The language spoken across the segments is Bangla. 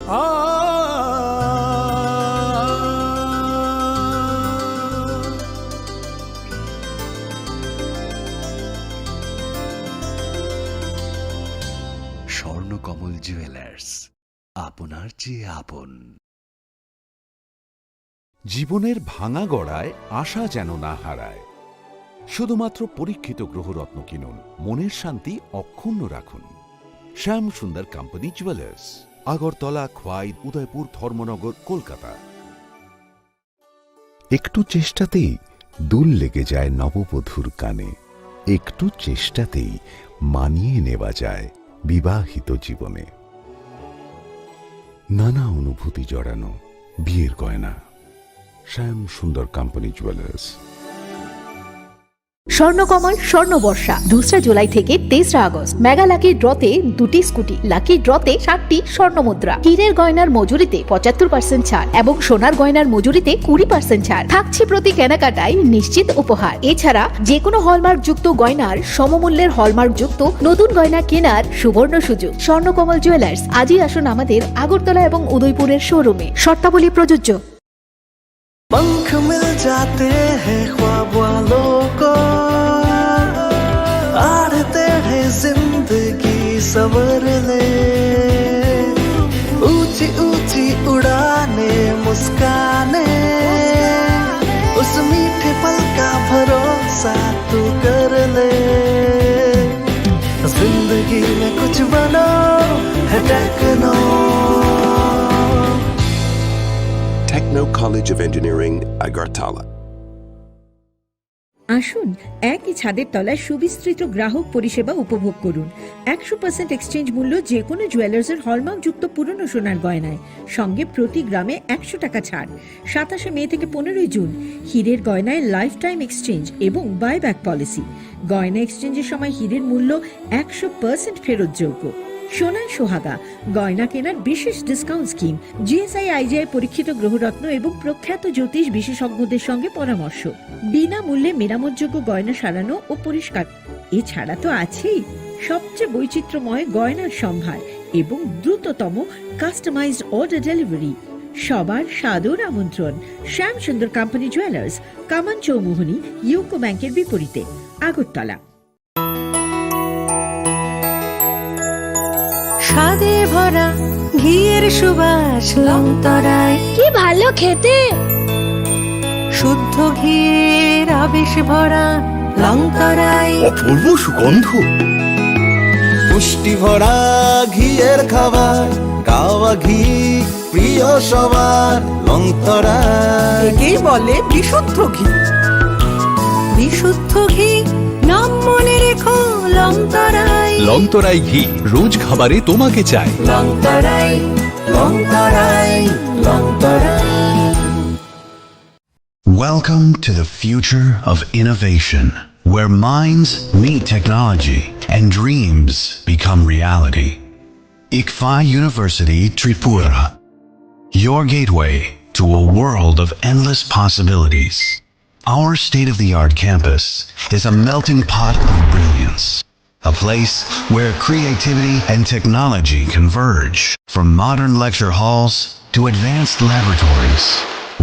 স্বর্ণকমল জুয়েলার্স, আপনার চেয়ে আপন। জীবনের ভাঙা গড়ায় আশা যেন না হারায়। শুধুমাত্র পরীক্ষিত গ্রহরত্ন কিনুন, মনের শান্তি অক্ষুণ্ণ রাখুন। শ্যাম সুন্দর কোম্পানি জুয়েলার্স, আগরতলা, খোয়াই, উদয়পুর, ধর্মনগর, কলকাতা। একটু চেষ্টাতেই দুল লেগে যায় নববধূর কানে, একটু চেষ্টাতেই মানিয়ে নেওয়া যায় বিবাহিত জীবনে। নানা অনুভূতি জড়ানো বিয়ের গয়না। শ্যাম সুন্দর কোম্পানি জুয়েলার্স। স্বর্ণকমল স্বর্ণবর্ষা 2 জুলাই থেকে 23 আগস্ট। মেগা লাকি ড্রতে 2টি স্কুটি, লাকি ড্রতে 7টি স্বর্ণমুদ্রা। হীরের গয়নার মজুরিতে 75% ছাড় এবং সোনার গয়নার মজুরিতে 20% ছাড় থাকছে প্রতি কেনাকাটায় নিশ্চিত উপহার। এছাড়া যে কোনো হলমার্ক যুক্ত গয়নার সমমূল্যের হলমার্ক যুক্ত নতুন গয়না কেনার সুবর্ণ সুযোগ। স্বর্ণকমল জুয়েলার্স, আজই আসুন আমাদের আগরতলা এবং উদয়পুরের শোরুমে। শর্তাবলী প্রযোজ্য। पंख मिल जाते हैं ख्वाब वालों को, आड़ते हैं जिंदगी सवर ले, ऊंची ऊंची उड़ाने मुस्काने, उस मीठे पल का भरोसा तू कर ले। जिंदगी में कुछ बनो है techno. Techno College of Engineering, Agartala. আসুন একই ছাদের তলায় সুবিস্তৃত গ্রাহক পরিষেবা উপভোগ করুন। 100% এক্সচেঞ্জ মূল্য যে কোনো জুয়েলার্সের হলমার্ক যুক্ত পুরনো সোনার গয়নায়, সঙ্গে প্রতি গ্রামে 100 টাকা ছাড়। 27 মে থেকে 15 জুন হীরের গয়নায় লাইফ টাইম এক্সচেঞ্জ এবং বাইব্যাক পলিসি। গয়না এক্সচেঞ্জের সময় হীরের মূল্য 100% ফেরতযোগ্য। সোনায় সোহাগা গয়না কেনার বিশেষ ডিসকাউন্ট স্কিম। জিএসআই আইজিআই পরীক্ষিত গ্রহরত্ন এবং প্রখ্যাত জ্যোতিষ বিশেষজ্ঞদের সঙ্গে পরামর্শ। বিনামূল্যে মেরামতযোগ্য গয়না সারানো ও পরিষ্কার। এছাড়া তো আছেই সবচেয়ে বৈচিত্র্যময় গয়নার সম্ভার এবং দ্রুততম কাস্টমাইজড অর্ডার ডেলিভারি। সবার সাদর আমন্ত্রণ। শ্যাম সুন্দর কোম্পানি জুয়েলার্স, কামান চৌমুহনী, ইউকো ব্যাংকের বিপরীতে, আগরতলা। স্বাদে ভরা ঘিয়ের সুবাস লংতরায়, কি ভালো খেতে। শুদ্ধ ঘিয়ের আবেশ ভরা লংতরায়, অপূর্ব সুগন্ধ। পুষ্টি ভরা ঘিয়ের খাবার, গাওয়া ঘি প্রিয় সবার লংতরা। একেই বলে বিশুদ্ধ ঘি। বিশুদ্ধ ঘি নাম মনে রেখো লংতরায়। লংতরাই ঘি রোজ খাবারে তোমাকে চাই। লংতরাই লংতরাই লংতরাই। Welcome to the future of innovation, where minds meet technology and dreams become reality. ICFA University Tripura, your gateway to a world of endless possibilities. Our state-of-the-art campus is a melting pot of brilliance, a place where creativity and technology converge. From modern lecture halls to advanced laboratories,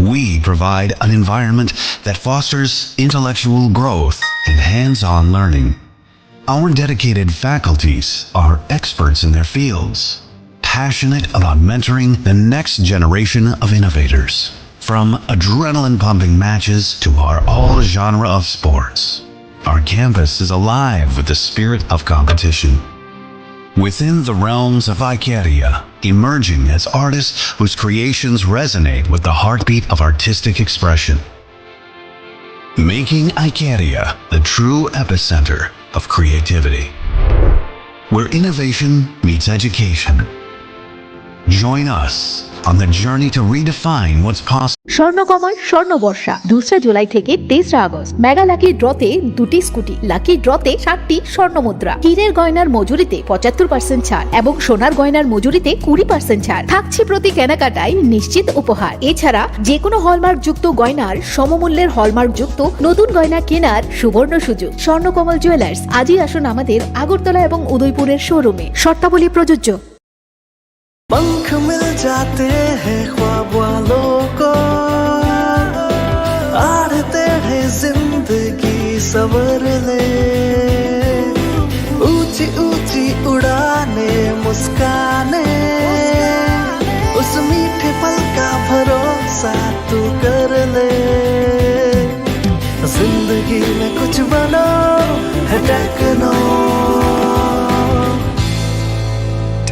we provide an environment that fosters intellectual growth and hands-on learning. Our dedicated faculties are experts in their fields, passionate about mentoring the next generation of innovators. From adrenaline-pumping matches to our all-genre of sports, our campus is alive with the spirit of competition. Within the realms of Ikeria, emerging as artists whose creations resonate with the heartbeat of artistic expression. Making Ikeria the true epicenter of creativity, where innovation meets education. Join us on the journey to redefine what's possible. Swarnakamal স্বর্ণবর্ষা 2 July থেকে 23 আগস্ট। মেগা লাকি ড্রতে 2টি স্কুটি, লাকি ড্রতে 7টি স্বর্ণমুদ্রা। হীরের গয়নার মজুরিতে 75% ছাড় এবং সোনার গয়নার মজুরিতে 20% ছাড় থাকছে প্রতি কেনাকাটায় নিশ্চিত উপহার। এছাড়া যে কোনো হলমার্ক যুক্ত গয়নার সমমূল্যের হলমার্ক যুক্ত নতুন গয়না কেনার সুবর্ণ সুযোগ। স্বর্ণকমল জুয়েলার্স, আজই আসুন আমাদের আগরতলা এবং উদয়পুরের শোরুমে। শর্তাবলী প্রযোজ্য। पंख मिल जाते हैं ख्वाब वालों को, आड़ते हैं जिंदगी सवर ले, ऊंची ऊंची उड़ाने मुस्काने, उस मीठे पल का भरोसा तू कर ले। जिंदगी में कुछ बनो है techno.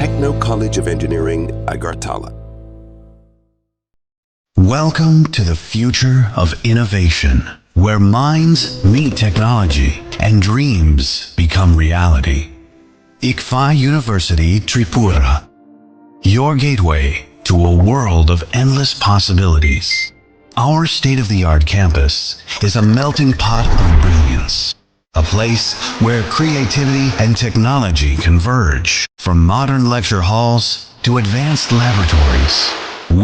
Techno College of Engineering, Agartala. Welcome to the future of innovation, where minds meet technology and dreams become reality. ICFA University Tripura, your gateway to a world of endless possibilities. Our state-of-the-art campus is a melting pot of brilliance, a place where creativity and technology converge. From modern lecture halls to advanced laboratories,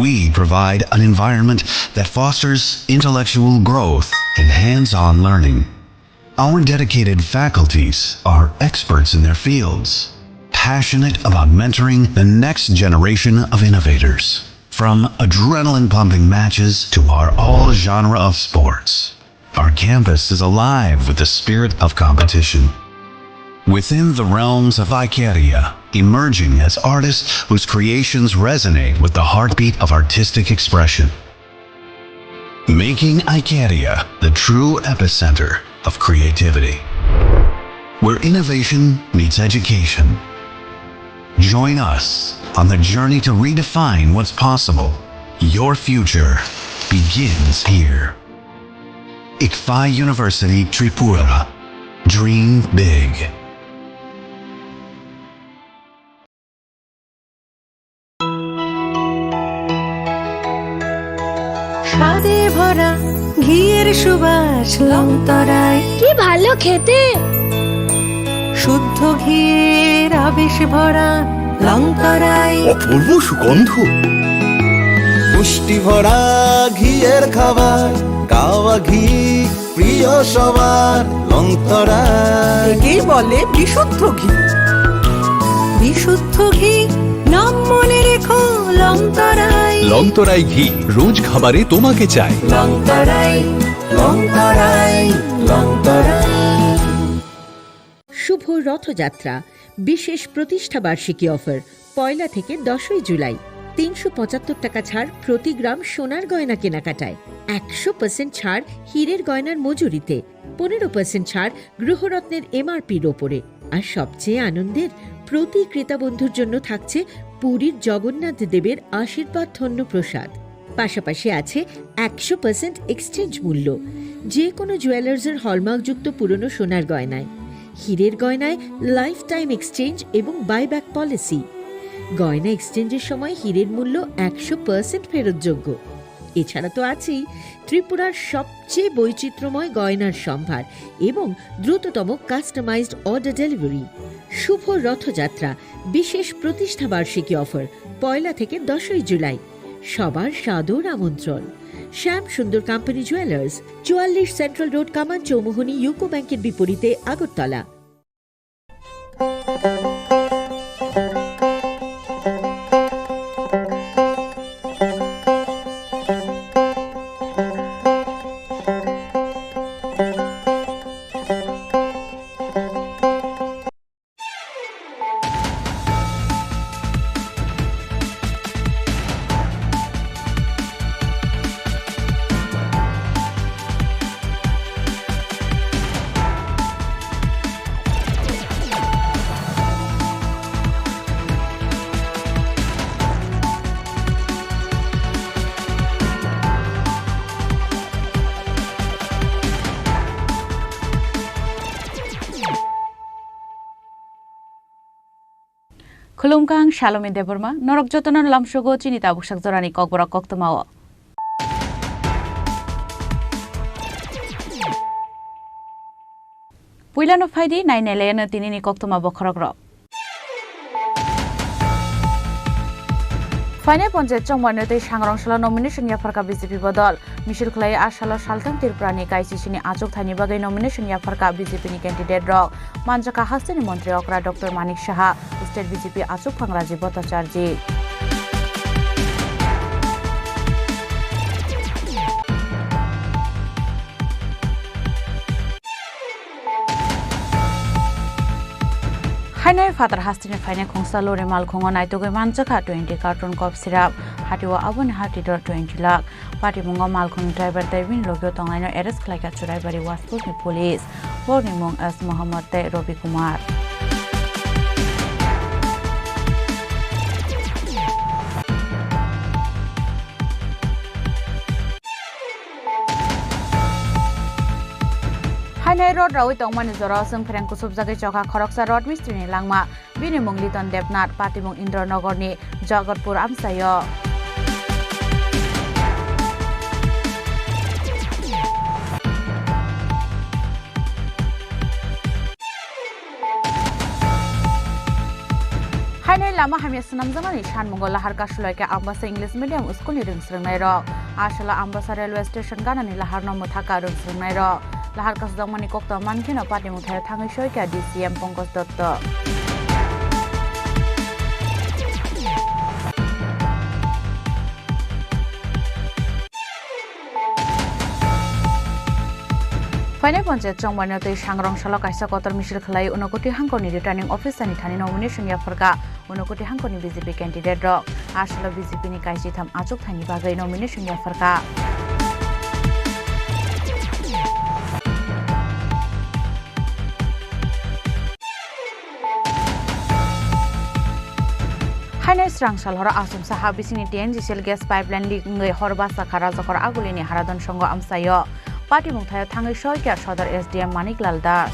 we provide an environment that fosters intellectual growth and hands-on learning. Our dedicated faculties are experts in their fields, passionate about mentoring the next generation of innovators. From adrenaline-pumping matches to our all-genre of sports, our campus is alive with the spirit of competition. Within the realms of Ikeria, emerging as artists whose creations resonate with the heartbeat of artistic expression. Making Ikeria the true epicenter of creativity, where innovation meets education. Join us on the journey to redefine what's possible. Your future begins here. ICFA University Tripura. Dream big. স্বাদে ভরা ঘিয়ের সুবাস লংতরায়, কি ভালো খেতে। শুদ্ধ ঘিয়ের আবেশ ভরা লংতরায়, অপূর্ব সুগন্ধ। পুষ্টি ভরা ঘিয়ের খাবার, কাওয়া ঘি প্রিয় সবার লংতরা। একেই বলে বিশুদ্ধ ঘি। বিশুদ্ধ ঘি নাম মনে রেখো লংতরায়। লংতরাই ঘি রোজ খাবারে তোমাকে চাই। লংতরায় লংতরায় লংতরায়। শুভ রথযাত্রা বিশেষ প্রতিষ্ঠা বার্ষিকী অফার 1 থেকে 10 জুলাই। 375 টাকা ছাড় প্রতি গ্রাম সোনার গয়না কেনাকাটায়, 100% ছাড় হীরের গয়নার মজুরিতে, 15% ছাড় গ্রহরত্নের MRPর ওপরে। আর সবচেয়ে আনন্দের, প্রতি ক্রেতা বন্ধুর জন্য থাকছে পুরীর জগন্নাথ দেবের আশীর্বাদ ধন্য প্রসাদ। পাশাপাশি আছে 100% এক্সচেঞ্জ মূল্য যে কোনো জুয়েলার্সের হলমার্কযুক্ত পুরনো সোনার গয়নায়। হীরের গয়নায় লাইফ টাইম এক্সচেঞ্জ এবং বাইব্যাক পলিসি। গয়না এক্সচেঞ্জের সময় হীরের মূল্য 100% ফেরতযোগ্য। এছাড়া তো আছেই ত্রিপুরার সবচেয়ে বৈচিত্র্যময় গয়নার সম্ভার এবং দ্রুততম কাস্টমাইজড অর্ডার ডেলিভারি। শুভ রথযাত্রা বিশেষ প্রতিষ্ঠা বার্ষিকী অফার 1 থেকে 10 জুলাই। সবার সাদর আমন্ত্রণ। শ্যাম সুন্দর কোম্পানি জুয়েলার্স, 44 সেন্ট্রাল রোড, কামান চৌমুহনী, ইউকো ব্যাংকের বিপরীতে, Agartala. Khulumkang Shalome Deborma, Norok Jotonon Lamshogo Chinita Bushak Zorani Kokbora Koktomawa. Puilano Faidi, 9 Elena Tinini Koktoma Bokorogro. Final Ponjet Chongwanete Shangrongshla nomination Yafarka BJP Bodol, Michel Clay Ashalo Shaltam Tirprani Kaisishini Achok Thani Bagai nomination Yafarka BJP ni candidate Rock, Manjaka Hastini Montri Okra Dr. Manik Shaha, State BJP Achok Pangraji Bhattacharji. Hainai Father Hastin Fine Kongsa Lore Malkongo Naitoge Manjaka 20 carton cop syrup Hatiwa Abun Hatidor 20 lakh Party Mungo Malkon driver Devin Logio Tongaino arrest Klaka Churaibari Waspur ni police Warning Mong as Muhammad Robi Kumar Hainai Road Rawi Tongmani Zoro Sung Pherang Kusub Jagai Chokha Khoroksa Road Mistri ni Langma Bini Mungliton Debnath Patimung Indranogor ni Jagatpur Amsayo Hainai Lama Hamya Sunam Zamani Shan Mongol Lahar Kashulaika Ambasa English Medium School ni Ringsrungnai Ro Ashala Ambasa Railway Station Gana ni Lahar no Muthaka Ringsrungnai Ro Lahar Kasdamani Kokta Mankino Pati Muthai Thangai Shoika DCM Pongkos Dotto Final Ponche Chongmani Tei Sangrong Shala Kaisa Kotor Mishil Khlai Unokoti Hangkoni Returning Officer ni Thani Nomination ya Pharka Unokoti Hangkoni BJP candidate Ro Ashala BJP ni Kaisi Tham Achuk Thani Bagai Nomination ya Pharka Hainai Srang Salhora Asum Saha Bisini TNGCL gas pipeline leak ngai Horba Sakhara Zakor Agulini Haradon Songo Amsayo Party Mungthaya Thangai Shoika Sodar SDM Maniklal Das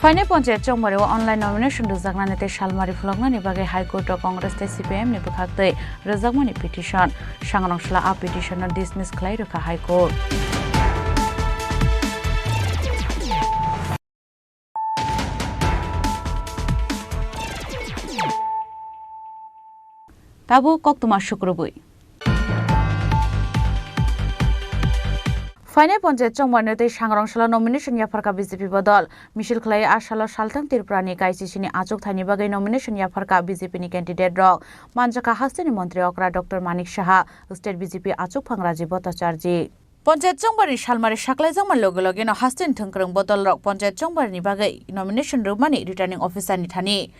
Final Ponche Chongmari online nomination Rizakna Nete Shalmari Flogna ni Bagai High Court of Congress te CPM ni Bukhakte Rizakmani petition Sangrong Shla a petitioner dismiss Klai Rukha High Court Tabu Koktuma Shukrubui Final Ponche Chongmani Tei Sangrong Shla nomination ya Pharka BJP bodol Mishil Khlai Ashala Saltang Tirprani KICC ni Achuk Thani Bagai nomination ya Pharka BJP ni candidate Rok Manjaka Hastini Mantri Okra Dr. Manik Saha State BJP Achuk Phangraji Bhattacharji Ponchayat Chongbari Shalmari Shaklai Jaman Logo Logeno Hastin Thongkrong bodol Rok Ponchayat Chongbari ni Bagai nomination Rumani returning officer ni Thani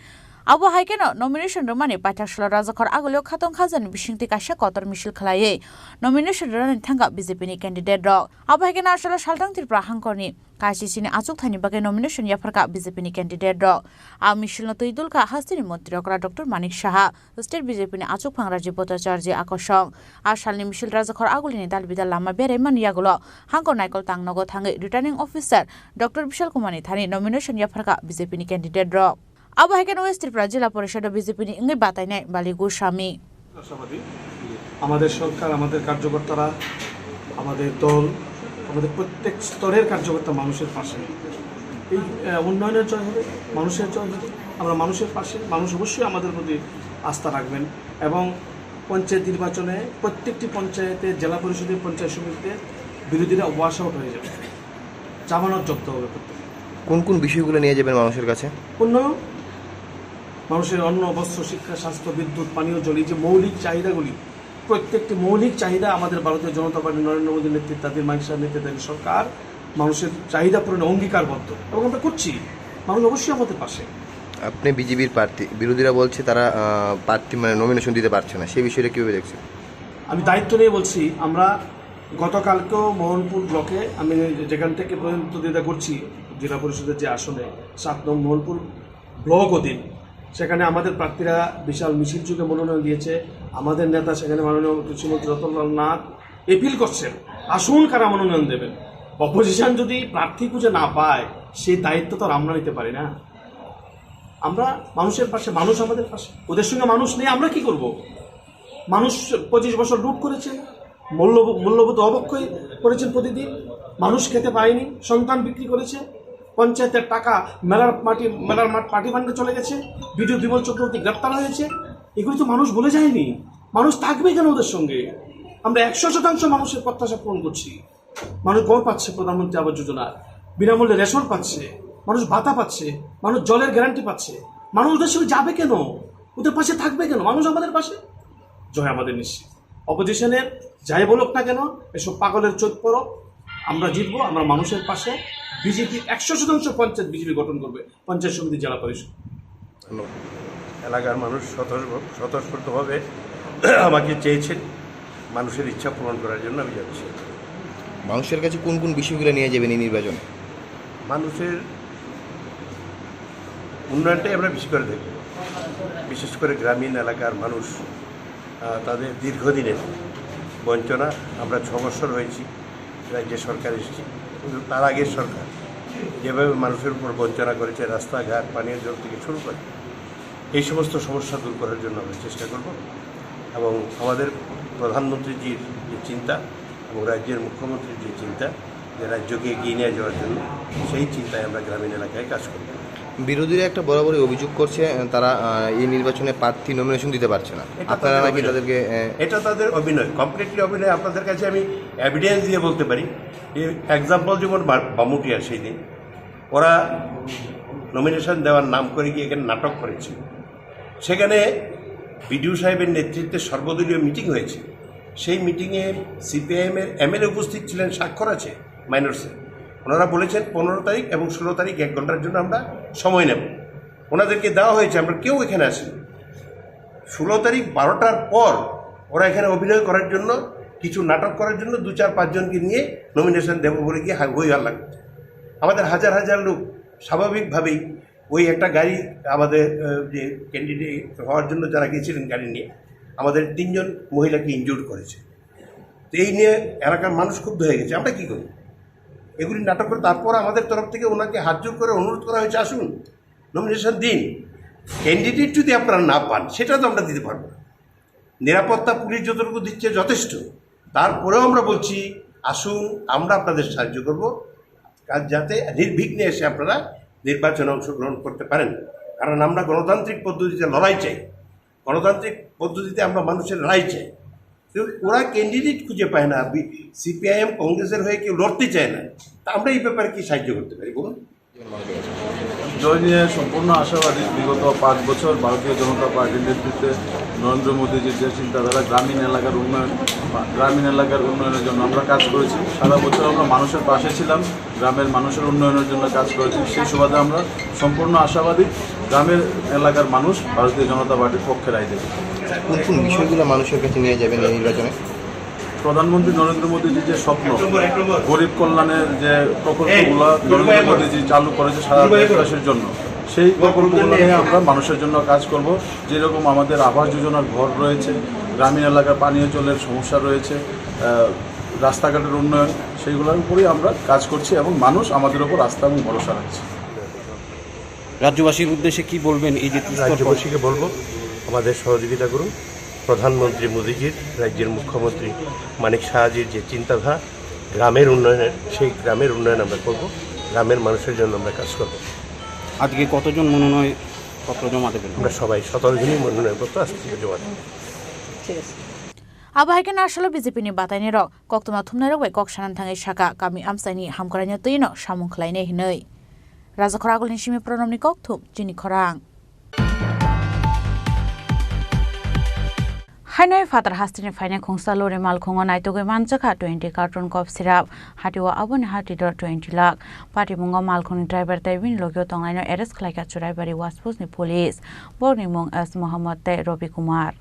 Abo haikeno nomination rumani Paithakshla Rajakhor Agulio Khatong Khazani Bishingti Kaisa Kotor Mishil Khlai nomination rani thanga BJP ni candidate Rok Abo haikeno Ashala Saltang Tirpra Hangkoni KICC ni Achuk Thani Bagai nomination ya Pharka BJP ni candidate Rok A Mishil no Tuidulka Hastini Mantri Okra Dr. Manik Saha State BJP ni Achuk Phangraji Bhattacharji Akosong Ashalni Mishil Rajakhor Agulini Dalbidal Lama Bereman Yagulo Hangkor Naikol Tangnogo Thangai returning officer Dr. Bishal Kumani Thani nomination ya Pharka BJP ni candidate Rok Abo haikeno West Tripura Jila Porishod BJP ni Ingai Batainai Bali Goswami আমাদের সরকার আমাদের কার্যকর্তারা আমাদের দল আমাদের প্রত্যেক স্তরের কার্যকর্তা মানুষের পাশে এই উন্নয়নের জয় হবে মানুষের জয় হবে আমরা মানুষের পাশে মানুষ অবশ্যই আমাদের প্রতি আস্থা রাখবেন এবং পঞ্চায়েত নির্বাচনে প্রত্যেকটি পঞ্চায়েতে জেলা পরিষদের পঞ্চায়েত সমিতিতে বিরোধীরা ওয়াশ আউট হয়ে যাবে জামানত জব্দ হবে কোন কোন বিষয়গুলো নিয়ে যাবেন মানুষের কাছে উন্নয়ন মানুষের অন্ন বস্ত্র শিক্ষা স্বাস্থ্য বিদ্যুৎ পানীয় জল এই যে মৌলিক চাহিদাগুলি প্রত্যেকটি মৌলিক চাহিদা আমাদের ভারতীয় জনতা পার্টি নরেন্দ্র মোদীর নেতৃত্বাধীন মানসার নেতৃত্বাধীন সরকার মানুষের চাহিদা পূরণে অঙ্গীকারবদ্ধ এবং আমরা করছি মানুষ অবশ্যই আমাদের পাশে আপনি বিজেপির প্রার্থী বিরোধীরা বলছে তারা প্রার্থী মানে নমিনেশন দিতে পারছে না সেই বিষয়টা কিভাবে দেখছেন আমি দায়িত্ব নিয়ে বলছি আমরা গতকালকেও মোহনপুর ব্লকে আমি যেখান থেকে প্রতিনিধিত্ব করছি জেলা পরিষদের যে আসনে 7 নং মোহনপুর ব্লক অধীন সেখানে আমাদের প্রার্থীরা বিশাল মিছিল যুগে মনোনয়ন দিয়েছে আমাদের নেতা সেখানে মাননীয় কৃষিমন্ত্রী রতনলাল নাথ এপিল করছেন আসুন কারা মনোনয়ন দেবেন অপোজিশন যদি প্রার্থী খুঁজে না পায় সেই দায়িত্ব তো আমরা নিতে পারি না আমরা মানুষের পাশে মানুষ আমাদের পাশে ওদের সঙ্গে মানুষ নেই আমরা কি করব মানুষ 25 বছর লুট করেছেন মূল্যবোধ অবক্ষয় করেছেন প্রতিদিন মানুষ খেতে পায়নি সন্তান বিক্রি করেছে পঞ্চায়েতের টাকা মেলার মাঠ পার্টি ফান্ডে চলে গেছে বিডিও বিমল চক্রবর্তী গ্রেপ্তার হয়েছে এগুলি তো মানুষ ভুলে যায়নি মানুষ থাকবে কেন ওদের সঙ্গে আমরা 100% মানুষের প্রত্যাশা পূরণ করছি মানুষ গড় পাচ্ছে প্রধানমন্ত্রী আবাস যোজনার বিনামূল্যে রেশন পাচ্ছে মানুষ ভাতা পাচ্ছে মানুষ জলের গ্যারান্টি পাচ্ছে মানুষ ওদের সঙ্গে যাবে কেন ওদের পাশে থাকবে কেন মানুষ আমাদের পাশে জয় আমাদের নিশ্চিত অপোজিশনের যাই বলুক না কেন, এসব পাগলের চোখ পড়ো, আমরা জিতবো, আমরা মানুষের পাশে। বিজেপি 100% পঞ্চায়েত বিজেপি গঠন করবে, পঞ্চায়েত সমিতি, জেলা পরিষদ। এলাকার মানুষ স্বতঃস্ফূর্তভাবে আমাকে চেয়েছেন, মানুষের ইচ্ছা পূরণ করার জন্য আমি যাচ্ছি। মানুষের কাছে কোন কোন বিষয়গুলো নিয়ে যাবেন এই নির্বাচনে? মানুষের উন্নয়নটাই আমরা বেশি করে দেখব, বিশেষ করে গ্রামীণ এলাকার মানুষ তাদের দীর্ঘদিনের বঞ্চনা। আমরা 6 বছর হয়েছি রাজ্যে সরকার এসেছি, কিন্তু তার আগের সরকার যেভাবে মানুষের উপর বঞ্চনা করেছে, রাস্তাঘাট, পানীয় জল থেকে শুরু করে এই সমস্ত সমস্যা দূর করার জন্য আমরা চেষ্টা করব। এবং আমাদের প্রধানমন্ত্রীজির যে চিন্তা এবং রাজ্যের মুখ্যমন্ত্রীর যে চিন্তা, যে রাজ্যকে এগিয়ে নিয়ে যাওয়ার জন্য, সেই চিন্তায় আমরা গ্রামীণ এলাকায় কাজ করব। বিরোধীরা একটা বরাবরই অভিযোগ করছে তারা এই নির্বাচনে প্রার্থী নমিনেশন দিতে পারছে না, আপনারা নাকি তাদেরকে? এটা তাদের অভিনয়, কমপ্লিটলি অভিনয়। আপনাদের কাছে আমি এভিডেন্স দিয়ে বলতে পারি। এক্সাম্পল যেমন বামুটিয়া, সেই দিন ওরা নমিনেশন দেওয়ার নাম করে গিয়ে এখানে নাটক করেছে। সেখানে বিডিও সাহেবের নেতৃত্বে সর্বদলীয় মিটিং হয়েছে। সেই মিটিংয়ে সিপিআইএমের এমএলএ উপস্থিত ছিলেন, স্বাক্ষর আছে মাইনরসে। ওনারা বলেছেন 15 তারিখ এবং 16 তারিখ 1 ঘন্টার জন্য আমরা সময় নেব। ওনাদেরকে দেওয়া হয়েছে, আমরা কেউ এখানে আসি। 16 তারিখ 12টার পর ওরা এখানে অভিনয় করার জন্য, কিছু নাটক করার জন্য 2-4-5 জনকে নিয়ে নমিনেশন দেবো বলে গিয়ে হই হাল্লা করছে। আমাদের হাজার হাজার লোক স্বাভাবিকভাবেই ওই একটা গাড়ি, আমাদের যে ক্যান্ডিডেট হওয়ার জন্য যারা গিয়েছিলেন গাড়ি নিয়ে, আমাদের 3 জন মহিলাকে ইনজুর্ড করেছে। তো এই নিয়ে এলাকার মানুষ ক্ষুব্ধ হয়ে গেছে। আমরা কী করি? এগুলি নাটক করে তারপর আমাদের তরফ থেকে ওনাকে হাত জোর করে অনুরোধ করা হয়েছে, আসুন নমিনেশন দিন। ক্যান্ডিডেট যদি আপনারা না পান, সেটা তো আমরা দিতে পারবো না। নিরাপত্তা পুলিশ যতটুকু দিচ্ছে যথেষ্ট, তারপরেও আমরা বলছি আসুন, আমরা আপনাদের সাহায্য করব, যাতে নির্বিঘ্নে এসে আপনারা নির্বাচনে অংশগ্রহণ করতে পারেন। কারণ আমরা গণতান্ত্রিক পদ্ধতিতে লড়াই চাই, গণতান্ত্রিক পদ্ধতিতে আমরা মানুষের রায় চাই। ওরা ক্যান্ডিডেট খুঁজে পায় না, সিপিআইএম কংগ্রেসের হয়ে কেউ লড়তে চায় না। তা আমরা এই ব্যাপারে কি সাহায্য করতে পারি বলুন? জয় নিয়ে সম্পূর্ণ আশাবাদী। বিগত 5 বছর ভারতীয় জনতা পার্টির নেতৃত্বে নরেন্দ্র মোদীজির যে চিন্তাধারা, গ্রামীণ এলাকার উন্নয়নের জন্য আমরা কাজ করেছি। সারা বছর আমরা মানুষের পাশে ছিলাম, গ্রামের মানুষের উন্নয়নের জন্য কাজ করেছি। সেই সুবাদে আমরা সম্পূর্ণ আশাবাদী, গ্রামের এলাকার মানুষ ভারতীয় জনতা পার্টির পক্ষে রায় দেবে। কোন কোন বিষয়গুলো মানুষের কাছে নিয়ে যাবেন এই নির্বাচনে? প্রধানমন্ত্রী নরেন্দ্র মোদীজির যে স্বপ্ন, গরিব কল্যাণের যে প্রকল্পগুলো নরেন্দ্র মোদীজি চালু করেছে সারা দেশবাসীর জন্য, সেই প্রকল্পগুলো নিয়ে আমরা মানুষের জন্য কাজ করব। যেরকম আমাদের আবাস যোজনার ঘর রয়েছে, গ্রামীণ এলাকার পানীয় জলের সমস্যা রয়েছে, রাস্তাঘাটের উন্নয়ন, সেইগুলোর উপরেই আমরা কাজ করছি এবং মানুষ আমাদের ওপর আস্থা এবং ভরসা রাখছে। রাজ্যবাসীর উদ্দেশ্যে কি বলবেন? এই যে রাজ্যবাসীকে বলবো, আমাদের সহযোগিতা করুন। প্রধানমন্ত্রী মোদীজির, রাজ্যের মুখ্যমন্ত্রী মানিক সাহাজির যে চিন্তাধারা গ্রামের উন্নয়নের, সেই গ্রামের উন্নয়ন আমরা করব, গ্রামের মানুষের জন্য আমরা কাজ করব। আজকে কতজন মনোনয়নপত্র জমা দেবেন? আমরা সবাই 17 জনই মনোনয়নপত্র আজকে জমা দেব। ঠিক আছে। Abahaikan asal BJP ni batai ni rok kok tuma thumna rok bai kok sanan thangai saka kami amsani hamkaranya tuino samung khlaine hinai. Raja khoragul ni simi pronom ni kok thum jini khorang. Hainai fatar hastini faina khongsa lore mal khonga naitoge manchaka 20 carton kop sirap hatiwa aboni hati dor 20 lakh party munga mal khoni driver taibin logyo tongaino arrest khlaika churai bari waspus ni police borni mung as Muhammad te Robi Kumar.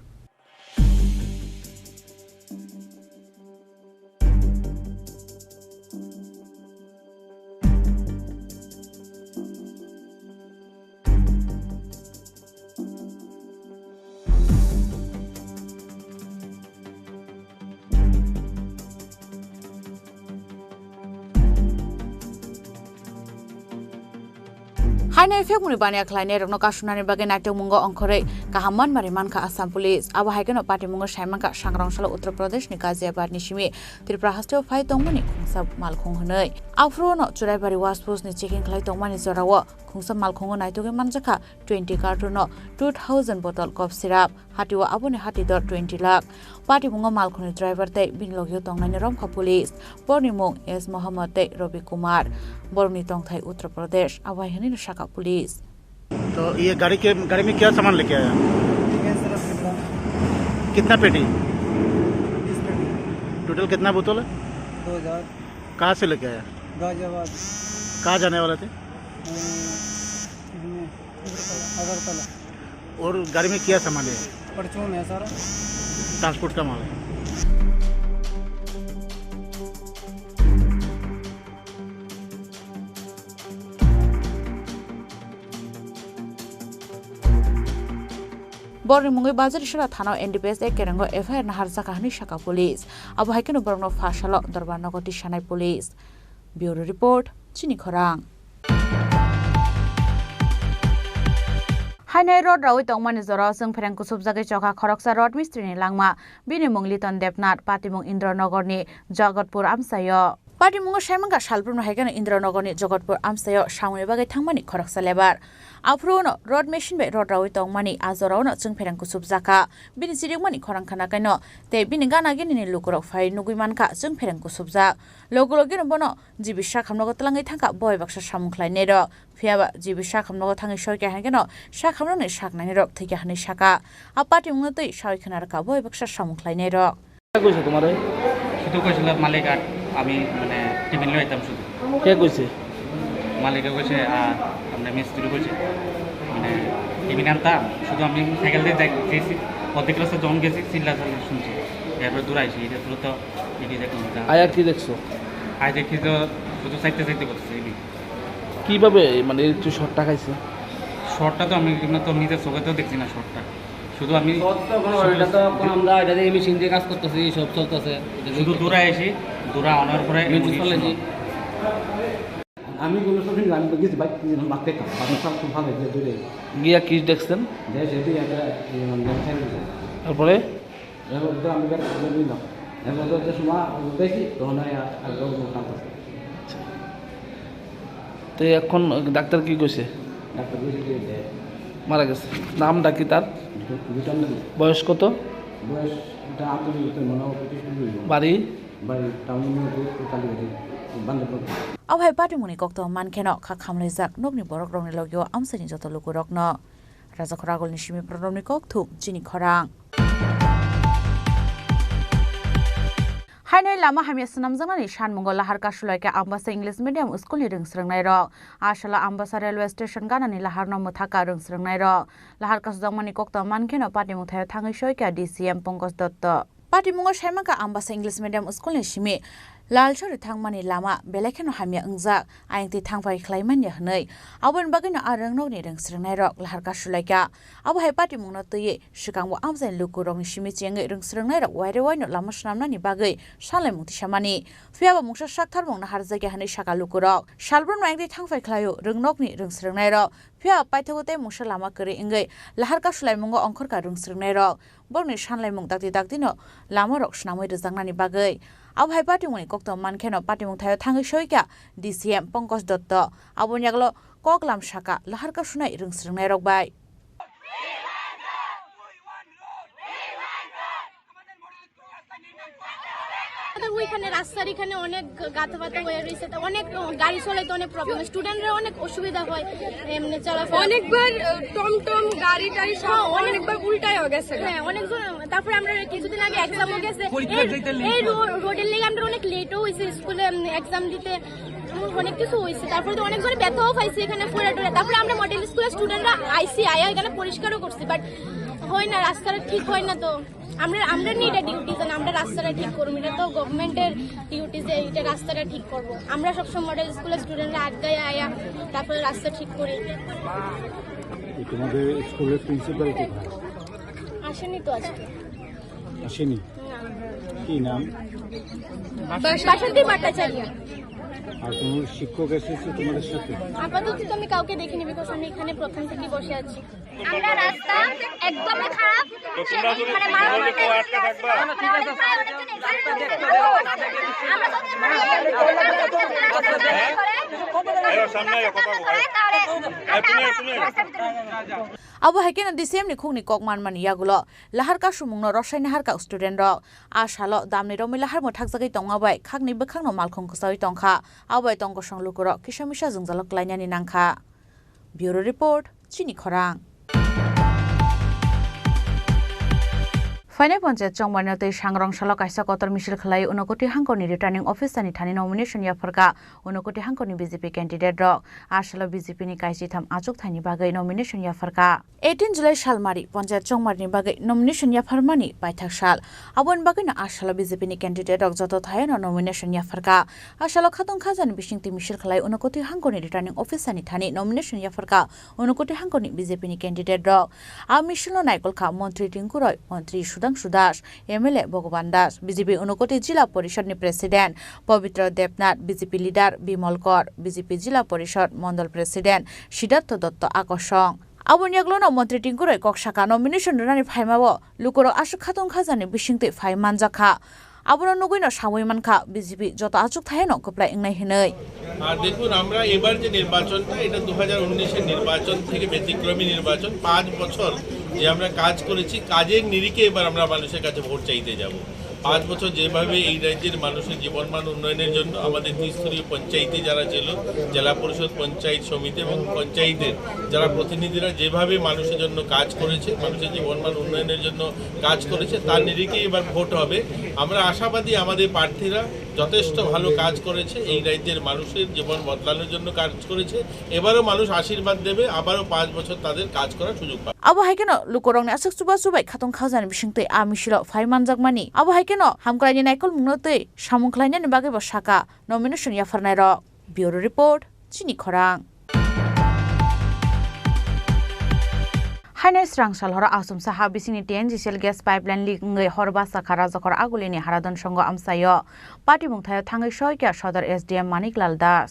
Hainai efek muni bani akhlaine rokno kasunani bagai naityo mungo ongkhore kahamman mari manka Assam police abahaikan party mungo saimanka sangrangsala Uttar Pradesh ni Ghaziabad ni simi Tripura hasteo phai tongmani khungsa malkhong honai afrono churaibari waspus ni checking khlai tongmani jorawo khungsa malkhongo naitoge manjaka 20 carton 2000 bottle cough syrup hatiwa aboni hati dor 20 lakh party mungo malkhoni driver te binlogyo tongnani romkha police borni mung S Muhammad te Robi Kumar borni tongthai Uttar Pradesh abahini shaka police. तो ये गाड़ी में क्या सामान लेके आया? कितना पेटी? टोटल कितना बोतल है? 2000। कहाँ से लेके आया? गाजियाबाद। कहाँ जाने वाले थे? अगरतला। और गाड़ी में क्या सामान है? परचून है सारा। ट्रांसपोर्ट का माल है। बरनिमुंगै बाजार इशारा थानाव एनडीपीएस एक केरंगो एफआईआर नाहार जाकाहानि शाखा पुलिस अब हाइकेनो बरनो फाशालो दरबार नगति शानाय पुलिस ब्यूरो रिपोर्ट चिनी खरां हाइनाय रड रावै तंगमानि जरा जों फेरें कुसुबजागै चौका खरकसा रड मिस्त्रिनि लांमा बिनिमुं लितन देबनाथ पातिमुं इन्द्रनगरनि जगतपुर आमसायो पाटिमुंग साइमंगा सालब्रुनो हाइकेनो इन्द्रनगरनि जगतपुर आमसायो सामुनि बागै थांमानि खरकसा लेबार आफ्रोनो रड मेसिन बे रड रावै तंगमानि आजरावनो जों फेरें कुसुबजाका बिनि सिरिगमानि खरांखाना काइनो ते बिनि गाना गिनिनि लुकुरक फाइ नुगुइमानका जों फेरें कुसुबजा लोगोलोगिनो बनो जिबिसा खामनगो तलाङै थांका बय बाक्सा सामुख्लायने र फियाबा जिबिसा खामनगो थाङै सयके हाइकेनो सा खामनगनि साकनानि रक थैके हानै साका आ पाटिमुंग तै सायखनारका बय बाक्सा सामुख्लायने र কইছে তোমারে শুধু কইছিল মালিক আর আমি মানে টিফিন লই আইতাম শুধু কে কইছে মালিক কইছে আর আমরা মিস্ত্রি কইছে মানে টিফিন আনতাম শুধু আমি সাইকেল দিয়ে যাইছি অর্ধেক রাস্তা যখন গেছি চিল্লা চাল্লা শুনছি এরপর দূর আইছি এটা পুরো তো এটি দেখলাম আয়া কি দেখছো আই দেখি তো শুধু চাইতে চাইতে করতেছে কিভাবে মানে একটু শর্টটা খাইছে শর্টটা তো আমি তো নিজের চোখে তো দেখছি না শর্টটা শুধু আমি আমরা এটা দিয়ে মেশিন দিয়ে কাজ করতেছি সব চলতেছে শুধু দূরে এসে দূরে আনার পরে আমি কোনো সময় গান গেছি বাইক মারতে কাম বাবা সব খুব ভালো যে দূরে গিয়া কি দেখছেন যেহেতু একটা তারপরে আমি নিলাম এবার তো সময় দেখি তখন আর কাম করছে তো এখন ডাক্তার কি কইছে ডাক্তার বলছে মারা গেছে নামটা কি তার বয়স কত বয়স বাড়ি आवहाय पाटिमुनि कक्तो मानखेनो खाखामले जाक नगनि बरक रंनि लगियो आमसानि जत लोको रकनो राजा खरागलनि सिमि प्रनमनि कक्थु चिनि खरां हाइनाय लामा हामिया सनामजांनानि सानमुंगो लाहार कासुलायके आम्बासा इंलिश मीडियम स्कुलनि रोंस्रोंनाय रक आशाला आम्बासा रेलवे स्टेशन गानानि लाहारनो मोथाका रोंस्रोंनाय रक लाहार कासुजांमानि कक्तो मानखेनो पाटिमुथायाव थाङै सयका डीसीएम पंकज दत्त पाटिमुंगो साइमाका आम्बासा इंलिश मीडियम स्कुलनि सिमि लालसरी थांमानि लामा बेलेखेनो हामिया अंजाक आयंति थांफाय ख्लायमान्या हनै आबन बागैनो आरंगनौनि रोंस्रोंनाय रक लाहार कासुलायका आबहाय पाटिमुंनो तयै सिगांबो आमजाय लुकुरंनि सिमि चेङै रोंस्रोंनाय रक वायरे वायनो लामा सनामनानि बागै सालाय मुक्तिसामानि फियाबा मुंसा साकथारमंनो हार जायगा हनै साका लुकुरक सालब्रन आयंति थांफाय ख्लायो रोंनकनि रोंस्रोंनाय रक फिया पाइथगोते मुंसा लामा करे इंगै लाहार कासुलाय मुंगो अंखरका रोंस्रोंनाय रक बरनि सानलाय मुं दाक्ति दाक्तिनो लामा रक सनामै रोजांनानि बागै आवहाय पाटिमुनि कक्तो मानखेनो पाटिमुथायाव थाङै सयका डीसीएम पंकज दत्त आबनियागलो ककलाम साका लाहार कासुनाय रोंस्रोंनाय रकबाय ওইখানে রাস্তার এখানে অনেক গাঁথা হয়ে রয়েছে অনেক গাড়ি চলাইতে অনেক প্রবলেম স্টুডেন্টরা অনেক অসুবিধা হয় এমনি চলাফেরা অনেকবার টমটম গাড়ি টাড়ি সব অনেকবার উল্টায় হয়ে গেছে হ্যাঁ অনেকজন তারপরে আমরা কিছুদিন আগে এক্সাম হয়ে গেছে এই রোডের লেগে আমরা অনেক লেটও হয়েছে স্কুলে এক্সাম দিতে অনেক কিছু হয়েছে তারপরে তো অনেকজন ব্যথাও পাইছে এখানে ফোরা টোরা তারপরে আমরা মডেল স্কুলের স্টুডেন্টরা আইসি আয়া এখানে পরিষ্কারও করছি বাট হয় না রাস্তাটা ঠিক হয় না তো আমরা নিয়ে এটা ডিউটি যে আমরা রাস্তাটা ঠিক করবো এটা তো গভর্নমেন্টের ডিউটি যে এটা রাস্তাটা ঠিক করবো আমরা সবসময় মডেল স্কুলের স্টুডেন্টরা আড্ডায় আয়া তারপরে রাস্তা ঠিক করি তোমাদের স্কুলের প্রিন্সিপাল কি আসেনি তো আজকে আসেনি কি নাম বাসন্তী ভট্টাচার্য আর কোন শিক্ষক এসেছে তোমাদের সাথে আপাতত তো আমি কাউকে দেখিনি বিকজ আমি এখানে প্রথম থেকে বসে আছি আমরা রাস্তা একদমই খারাপ মানে মারামারি আটকে থাকবা अब हाइकेन डीसीएम नि खुगनि ककमान मानि यागुलो लाहार कासुमुंनो रसायन हारका स्टुडेन्ट रक आशालो दामनि रमि लाहार मोथाक जागै तंगाबाय खागनि बखांनो मालखं खसावै तंखा आबाय तंग संलुकुर किसमिसा जोंजालक लायनानि नांखा ब्यूरो रिपोर्ट चिनि खरां ফাইনাল পঞ্চায়েত চংমানিতে সাংরংশাল কাইসা কতর মিছিল খেলাই 29 কোটি হাঙ্কনি রিটার্নিং অফিসারনি থানি নমিনেশন ইয়াফরকা 29 কোটি হাঙ্কনি বিজেপি ক্যান্ডিডেট রক आसालो बीजेपी नि काइसि थाम आजोक थाइनि बागै नमिनेशन याफरका 18 जुलाई सालमारि पञ्चायत चंमारनि बागै नमिनेशन याफरमानि पाइथाक साल अबन बागैनो आसालो बीजेपी नि क्यान्डिडेट रक जतो थायन नमिनेशन याफरका आसालो खातुं खाजानि बिसिंति मिसल खलाय 29 कोटी हांकोनि रिटार्निं अफिसारनि थानि नमिनेशन याफरका 29 कोटी हांकोनि बीजेपी नि क्यान्डिडेट रक आ मिसलो नायकलखा मन्त्री टिंकु रय मन्त्री सुदांशु दास एमएलए भगवान दास बीजेपी 29 कोटी जिल्ला परिषदनि प्रेसिडेन्ट पवित्र देवनाथ बीजेपी लिडार बिमल कर बीजेपी जिल्ला परिषद मण्डल प्रेसिडेन्ट सिद्धार्थ दत्त आकर्षण आबुनियाग्लोनो मन्त्री टिंकु रय कक्साका नमिनेशन रानि फाइमाबो लुकुरो आसु खातुं खाजानि बिसिंति फाइ मानजाखा আবুনো নগৈনো সাময়মানখা বিজেপি যত আচুক থাকে ন কপ্লাই ইংনাই হেনৈ আর দেখুন আমরা এবার যে নির্বাচনটা এটা 2019 এর নির্বাচন থেকে ব্যতিক্রমী নির্বাচন 5 বছর যে আমরা কাজ করেছি কাজের নিরিখে এবার আমরা মানুষের কাছে ভোট চাইতে যাব 5 বছর যেভাবে এই রাজ্যের মানুষের জীবনমান উন্নয়নের জন্য আমাদের ত্রিস্তরীয় পঞ্চায়েতে যারা ছিল জেলা পরিষদ পঞ্চায়েত সমিতি এবং পঞ্চায়েতের যারা প্রতিনিধিরা যেভাবে মানুষের জন্য কাজ করেছে মানুষের জীবনমান উন্নয়নের জন্য কাজ করেছে তার নিরিখে এবার ভোট হবে আমরা আশাবাদী আমাদের প্রার্থীরা যথেষ্ট ভালো কাজ করেছে এই রাজ্যের মানুষের জীবন বদলানোর জন্য কাজ করেছে এবারও মানুষ আশীর্বাদ দেবে আবারও 5 বছর তাদের কাজ করার সুযোগ পাবে আবু হাইকেনো লুকরংনি আসুক সুবা সুবাই খাতং খাজানি বিসিংতে আমিশিল ফাই মানজাকমানি আবু হাইকেনো হামক্রাইনি নাইকল মুনতে সামুখলাইনানি বাগে বসাকা নমিনেশন ইয়াফারনাই র ব্যুরো রিপোর্ট চিনি খরাং हाइनाय स्रांसाल हर आसम साहा बिसिनि टीएनजीसीएल गैस पाइपलाइन लिंगै हरबा साखा राजखर आगुलिनि हारादन संग आमसायो पार्टी मुंथाय थाङै सयकिया सदर एसडीएम मानिकलाल दास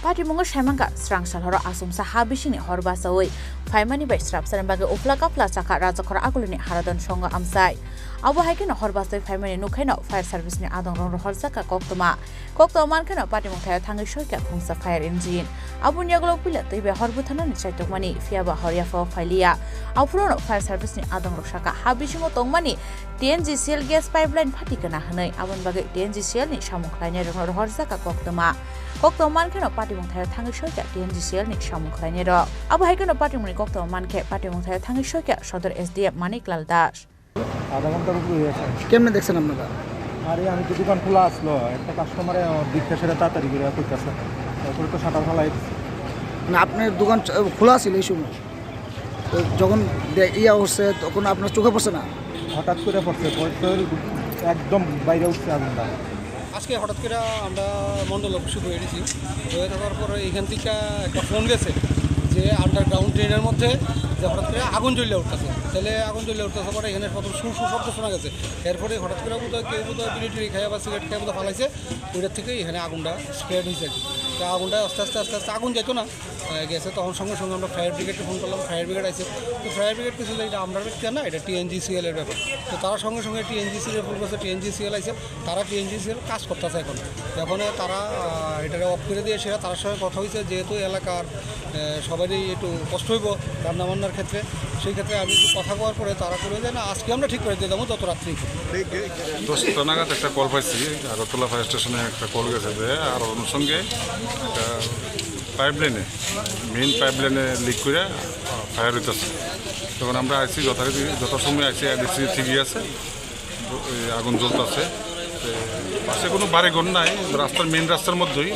पार्टी मुंगो साइमांगा स्रांसाल हर आसम साहा बिसिनि हरबा सवै फाइमानि बाय स्राबसारन बागे उफ्ला काफ्ला साखा राजखर आगुलिनि हारादन संग आमसाय आबो हाइकेनो हरबासै फाइमानि नुखैनो फायर सार्भिसनि आदं रंग हरसाका कक्तमा मानखेनो पार्टी मुंथाय थाङै सयकिया फंसा फायर इन्जिन आबुनियागलो पिला तैबे हरबुथानानि साइतकमानि फियाबा हरियाफा फाइलिया आफुरनो फायर सार्भिसनि आदं रक्षाका हाबिसिङो तंमानि टीएनजीसीएल गैस पाइपलाइन फाटिकना हनै आबन बागे टीएनजीसीएल नि सामुखलायनाय रंग हरसाका कक्तमा मानखेनो पार्टी मुंथाय थाङै सयकिया टीएनजीसीएल नि सामुखलायनाय र आबो हाइकेनो पार्टी मुनि कक्तमा मानखे पार्टी मुंथाय थाङै सयकिया सदर एसडीएम मानिकलाल दास আধা ঘন্টার উপরে হয়েছে কেমনে দেখছেন আপনারা আরে আমি তো দোকান খোলা আসলো একটা কাস্টমারে দিকটা সেটা তাড়াতাড়ি করে করতেছে তারপরে তো শাটার ফেলাই মানে আপনার দোকান খোলা ছিল এই সময় তো যখন ইয়া হচ্ছে তখন আপনার চোখে পড়ছে না হঠাৎ করে পড়ছে একদম বাইরে উঠছে আগুনটা আজকে হঠাৎ করে আমরা মন্ডল অফিসে হয়ে গেছি হয়ে থাকার পরে এখান থেকে একটা ফোন গেছে যে আন্ডারগ্রাউন্ড ট্রেনের মধ্যে যে হঠাৎ করে আগুন জ্বলে উঠতেছে তাহলে আগুন জ্বলে উঠতেছে পরে এখানে প্রথম সুর শব্দ শোনা গেছে এরপরে হঠাৎ করে কেউ বিড়ি টিড়ি খাইয়া বা সিগারেট খাইয়া ফালাইছে ওইটার থেকে এখানে আগুনটা স্প্রেড হয়েছে তো আগুনটা আস্তে আস্তে আগুন যেত না গেছে তখন সঙ্গে সঙ্গে আমরা ফায়ার ব্রিগেডকে ফোন করলাম ফায়ার ব্রিগেড আছে তো ফায়ার ব্রিগেড কিছু এটা আমরা ব্যক্তি না এটা টিএনজিসিএল এর ব্যাপার তো তারা সঙ্গে সঙ্গে টিএনজিসিএল ফোন করছে টিএনজিসিএল আছে তারা টিএনজিসিএল কাজ করতেছে এখন তারা এটা অফ করে দিয়ে সেটা তার সঙ্গে কথা হয়েছে যেহেতু এলাকার সবারই একটু কষ্ট হইব রান্নাবান্নার ক্ষেত্রে সেই ক্ষেত্রে আমি কথা কওয়ার পরে তারা করে দেয় না আজকে আমরা ঠিক করে দিয়ে দেবো যত রাত্রি 10টা নাগাদ একটা কল পাইছি আগরতলা ফায়ার স্টেশনে একটা কল গেছে যে আর অনুষঙ্গে একটা পাইপলাইনে মেইন পাইপলাইনে লিক করে ফায়ার হইতেছে তখন আমরা আইসি যথাসময় আইসি দেখছি ঠিকই আছে আগুন জ্বলতেছে পাশে কোনো বাড়িঘর নাই মেইন রাস্তার মধ্যেই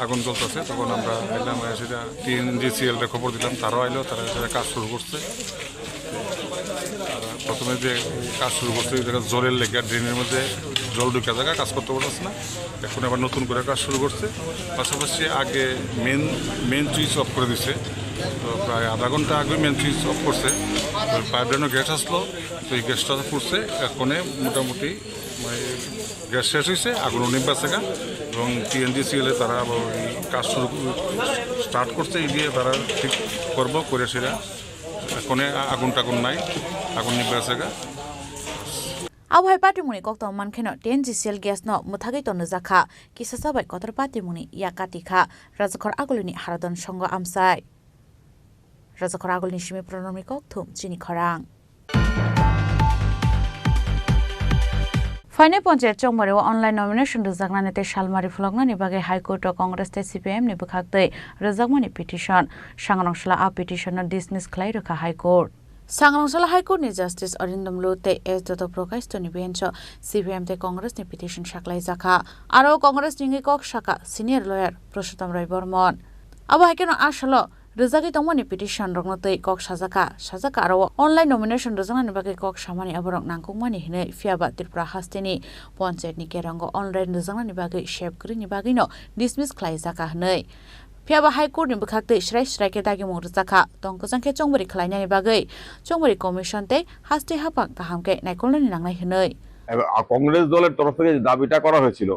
আগুন জ্বলতেছে তখন আমরা এলাম সেটা টিএনজিসিএলটা খবর দিলাম তারাও আইলো তারা সেটা কাজ শুরু করছে প্রথমে যে কাজ শুরু করছে জলের লেগে ড্রেনের মধ্যে জল ঢুকে জায়গা কাজ করতে পারছে না এখন আবার নতুন করে কাজ শুরু করছে পাশাপাশি আগে মেন সুইচ অফ করে দিছে তো প্রায় আধা ঘন্টা আগে মেন সুইচ অফ করছে পাইপলাইনও গ্যাস আসলো তো এই গ্যাসটা পড়ছে এখনে মোটামুটি গ্যাস শেষ হয়েছে আগুন নিবা থাকা এবং টিএনজিসিএলে তারা কাজ শুরু স্টার্ট করছে এই দিয়ে তারা ঠিক করবো করে সেটা এখনে আগুন টাগুন নাই আগুন নিবা থাকা আবহাই পার্টি মুনি কক্ত মানখেনো টিএনজিসিএল গ্যাস ন মুথাগै তন্ন জাখা কিসা সাবাই কতর পার্টি মুনি ইয়া কাটিখা রাজখর আগুলিনি হারাদন সঙ্গ আমসাই রাজখর আগুলিনি সিমি প্রণমী কক্থুম চিনি খরাং ফাইনে পঞ্চায়েত চংমারি অনলাইন নমিনেশন রোজাকনানি তে শালমারি ফ্লগনানি বাগে হাইকোর্ট ও কংগ্রেস তে সিপিএম नि বখাকতে রোজাকমানি পিটিশন সাংরংশলা আ পিটিশন ডিসমিস খালাই রাখা হাইকোর্ট सांग्रांशाला हाइकोर्ट नि जस्टिस अरिंदम लो ते एस दत प्रकाश नि बेंच सीपीएम ते कांग्रेस नि पिटिशन शाखलाई जाखा आरो कांग्रेस नि कक शाखा सिनियर लॉयर पुरुषोत्तम राय बर्मन अब हाइकेन आशलो रजागि तमनि पिटिशन रंगनतै कक साजाका आरो अनलाइन नमिनेशन रजनानि बागे कक सामानि अबरक नांगुमानि हिने फियाबा त्रिपुरा हास्तेनि पंचायत नि केरंग अनलाइन रजनानि बागे शेपग्रिनि बागैनो डिसमिस खालाई जाखा हनै फियाबा हाइकोर्ट नि बखाकते श्राय के दागि मंग जाखा तंकजंखे चंबरी खालायनानि बागै चंबरी कमिशन ते हास्ते हापा गाहामके नायकलनि नांनाय हनै কংগ্রেস দলের তরফ থেকে যে দাবিটা করা হয়েছিল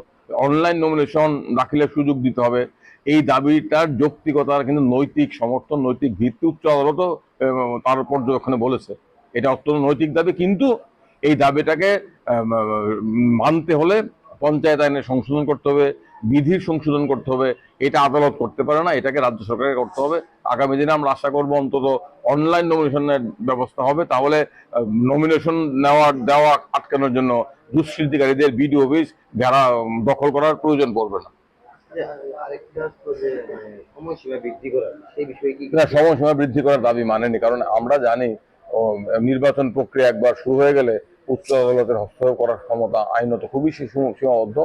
অনলাইন নমিনেশন দাখিলের সুযোগ দিতে হবে এই দাবিটার যৌক্তিকতার কিন্তু নৈতিক সমর্থন নৈতিক ভিত্তি উচ্চ আদালতও তার পর্যবেক্ষণে বলেছে এটা অত্যন্ত নৈতিক দাবি কিন্তু এই দাবিটাকে মানতে হলে পঞ্চায়েত আইনে সংশোধন করতে হবে বিধির সংশোধন করতে হবে এটা আদালত করতে পারে না এটাকে রাজ্য সরকারকে করতে হবে আগামী দিনে আমরা আশা করব অন্তত অনলাইন নমিনেশনের ব্যবস্থা হবে তাহলে নমিনেশন দেওয়া আটকানোর জন্য দুষ্কৃতিকারীদের বিডিও অফিস যারা দখল করার প্রয়োজন পড়বে না সময়সীমা বৃদ্ধি করার দাবি মানেনি কারণ আমরা জানি নির্বাচন প্রক্রিয়া একবার শুরু হয়ে গেলে উচ্চ আদালতের হস্তক্ষেপ করার ক্ষমতা আইনত খুবই সীমাবদ্ধ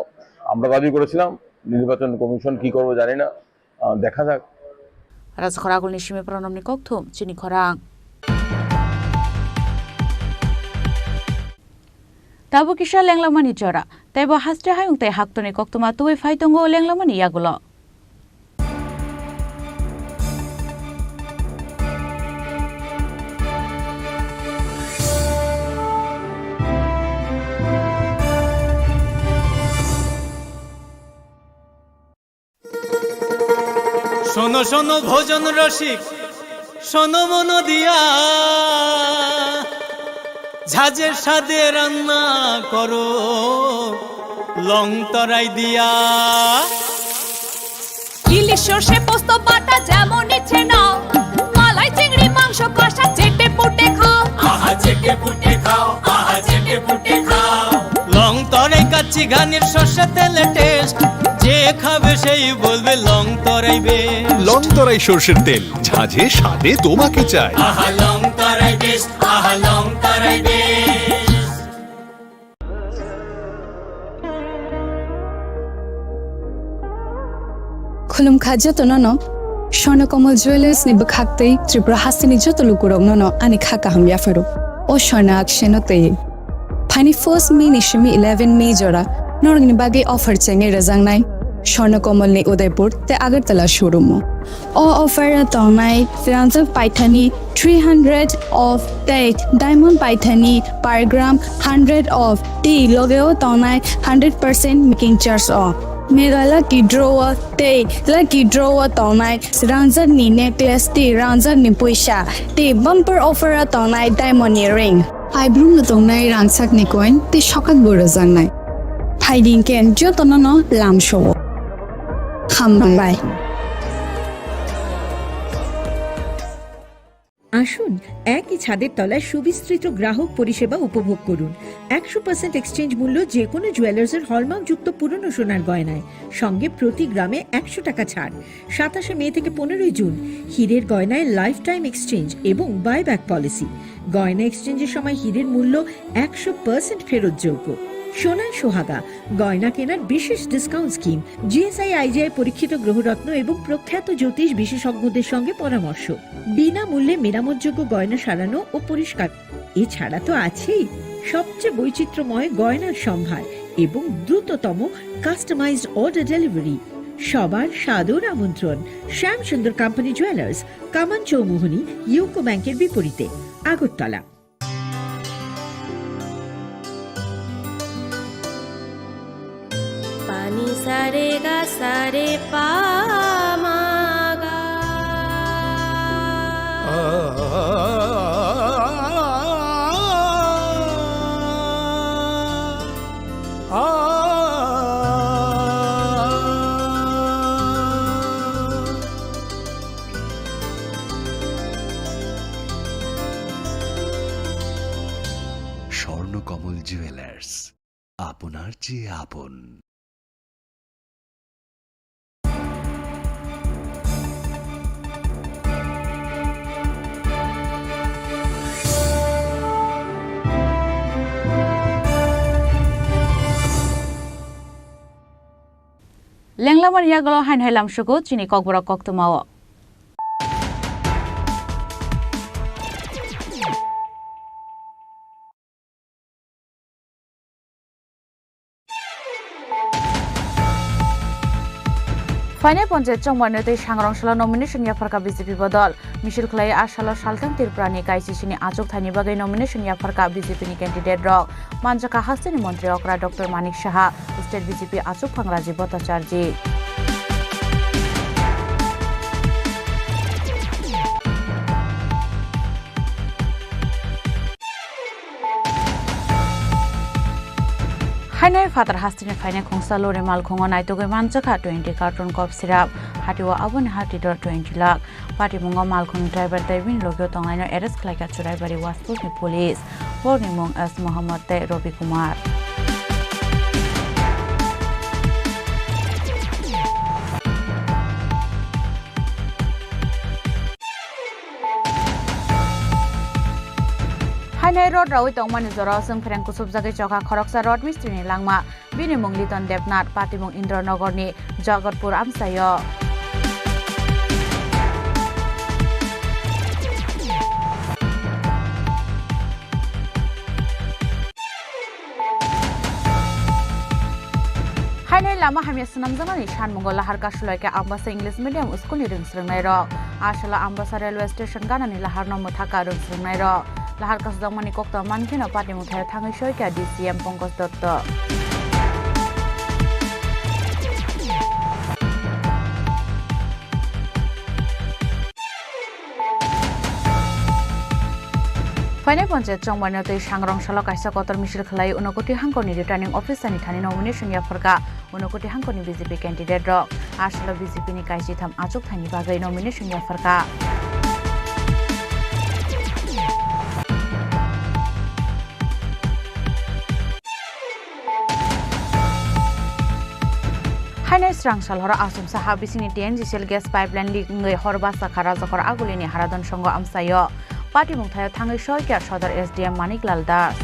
আমরা দাবি করেছিলাম নির্বাচন কমিশন কি করবে জানি না দেখা যাক রাজখরাগুল নিশিমে প্রণমনি ককথুম চিনি খরাং তাবো কিসা লেংলামানি জরা তাইবো হাস্তে হায়ুং তাই হাক্তনি কক্তমা তুই ফাইতঙ্গো লেংলামানি ইয়াগুলো শোনো শোনো ভোজন রসিক শোনো মন দিয়া ঝাঁঝের স্বাদে রান্না করো লং তরাই দিয়া ইলিশ সর্ষে পোস্ত বাটা যেমন ইচ্ছে নাও মালাই চিংড়ি মাংস কষা চেটে পুটে খাও আহা চেটে পুটে খাও আহা চেটে পুটে খাও লং তরাই কাচ্চি ঘানির সর্ষে তেলে টেস্ট যে খাবে সেই বলবে লং তরাই বেশ লং তরাই সরষের তেল ঝাঁঝে স্বাদে তোমাকে চাই আহা লং তরাই বেশ আহা লং তরাই বেশ খুলুম খাদ্য তো নন স্বর্ণকমল জুয়েলার্স নি বখাকতেই ত্রিপুরা হাস্তিনি যত লুকুরক নন আনি খাকা হাম ইয়াফারো ও স্বর্ণ আকশেনতেই ফাইনি ফার্স্ট মে নিশমি 11 মে জরা নরগনি বাগে অফার চেঙ্গে রেজাংনাই স্বর্ণকমল নি উদয়পুর তে আগরতলা শোরুম ও অফার তংনাই ফ্রান্সে পাইথানি 300 অফ টেট ডায়মন্ড পাইথানি পার গ্রাম 100 অফ টি লগেও তংনাই 100% মেকিং চার্জ অফ মেঘালা কি ড্রোয়া তে লাকি ড্রোয়া তংনাই রাঞ্জার নি নেকলেস টি রাঞ্জার নি পয়সা টি বাম্পার অফার তংনাই ডায়মন্ড ইয়ারিং আইব্রুম তংনাই রাংসাক নি কয়েন তে সকাত বড় জাংনাই ফাইডিং কেন যতন লামশো হামবাই আসুন একই ছাদের তলায় সুবিস্তৃত গ্রাহক পরিষেবা উপভোগ করুন 100% এক্সচেঞ্জ মূল্য যে কোনো জুয়েলার্সের হলমার্কযুক্ত পুরনো সোনার গয়নায় সঙ্গে প্রতি গ্রামে 100 টাকা ছাড় 27 মে থেকে 15 জুন হীরের গয়নায় লাইফ টাইম এক্সচেঞ্জ এবং বাইব্যাক পলিসি গয়না এক্সচেঞ্জের সময় হীরের মূল্য 100% ফেরতযোগ্য সোনার সোহাগা গয়না কেনার বিশেষ ডিসকাউন্ট স্কিম জিএসআই আইজিআই পরীক্ষিত গ্রহরত্ন এবং প্রখ্যাত জ্যোতিষ বিশেষজ্ঞদের সঙ্গে পরামর্শ বিনামূল্যে মেরামতযোগ্য গয়না সারানো ও পরিষ্কার এছাড়া তো আছেই সবচেয়ে বৈচিত্র্যময় গয়নার সম্ভার এবং দ্রুততম কাস্টমাইজড অর্ডার ডেলিভারি সবার সাদর আমন্ত্রণ শ্যামসুন্দর কোম্পানি জুয়েলার্স কামান চৌমুহনী ইউকো ব্যাংকের বিপরীতে আগরতলা পানি সারে গা সারে পা মাগা স্বর্ণকমল জুয়েলার্স। আপনার চেয়ে আপন। লেংলামান ইয়াগল হাইন হাইলাম সুগো চিনি ককবরা কক্তমাও ফাইনে পঞ্চায়েত চংমানতে সাংরংশালা নমিনেশন ইয়াফারকা বিজেপি বদল মিছিল খলাই আশাল সালতাম তিরপ্রানি কাইসিসিনি আচক থাইনি বাগै নমিনেশন ইয়াফারকা বিজেপিনি ক্যান্ডিডেট রক মানজাকা হাস্তিনি মন্ত্রী অকরা doctor Manik Saha state BJP আচক ফাংরাজি ভট্টাচার্য হাইনাই ফাতার হাস্তিনি ফাইনে খংসা লোরে মাল খঙ্গ নাইতগে মানজাকা 20 কার্টন কফ সিরাপ হাটিও আবনে হাটিদর 20 লাখ পার্টি মুঙ্গ মালখং ড্রাইভার দাইবিন লগিও তংলাইনো এরেস্ট খাইকা চুরাইবাড়ি ওয়াসপুরনি পুলিশ বর্নি মুং এস মোহাম্মদ দে রবি কুমার हाइनाय रड रावै तंगमानि जरा जों फ्रें कुसुब जागै चखा खरकसा रड मिस्त्रिनि लांमा बिनि मुं लितन देबनाथ पातिमुं इन्द्रनगरनि जगतपुर आमसायो हाइनाय लामा हामिया सनामजानानि सानमुंगो लाहार कासुलायके आम्बासा इंलिश मिडियाम स्कुलनि रोंस्रोंनाय र आशला आम्बासा रेलवे स्टेशन गानानि लाहार नमो थाका रोंस्रोंनाय र लाहार कासुदांमानि कक्ता मानखिना पार्टी मुथाय थाङै सयका DCM पंकज दत्त फाइने पञ्चायत चंबानते सांग्रंशाला कायसा कतर मिছিল खलाई 29 हांकनि रिटार्निं अफिसारनि थानि नमिनेशन याफरका 29 हांकनि बीजेपी कैंडिडेट र आशला बीजेपीनि कायसि थाम आचक थानि बागै नमिनेशन याफरका हाइनाय स्रांसाल हर आसम साहा बिसिनि TNGCL ग्यास पाइपलाइन लिंगै हरबासा खारा जखर आगुलिनि हारादन संग आमसायो पार्टी मुंथाय थाङै सयका सदर SDM मानिकलाल दास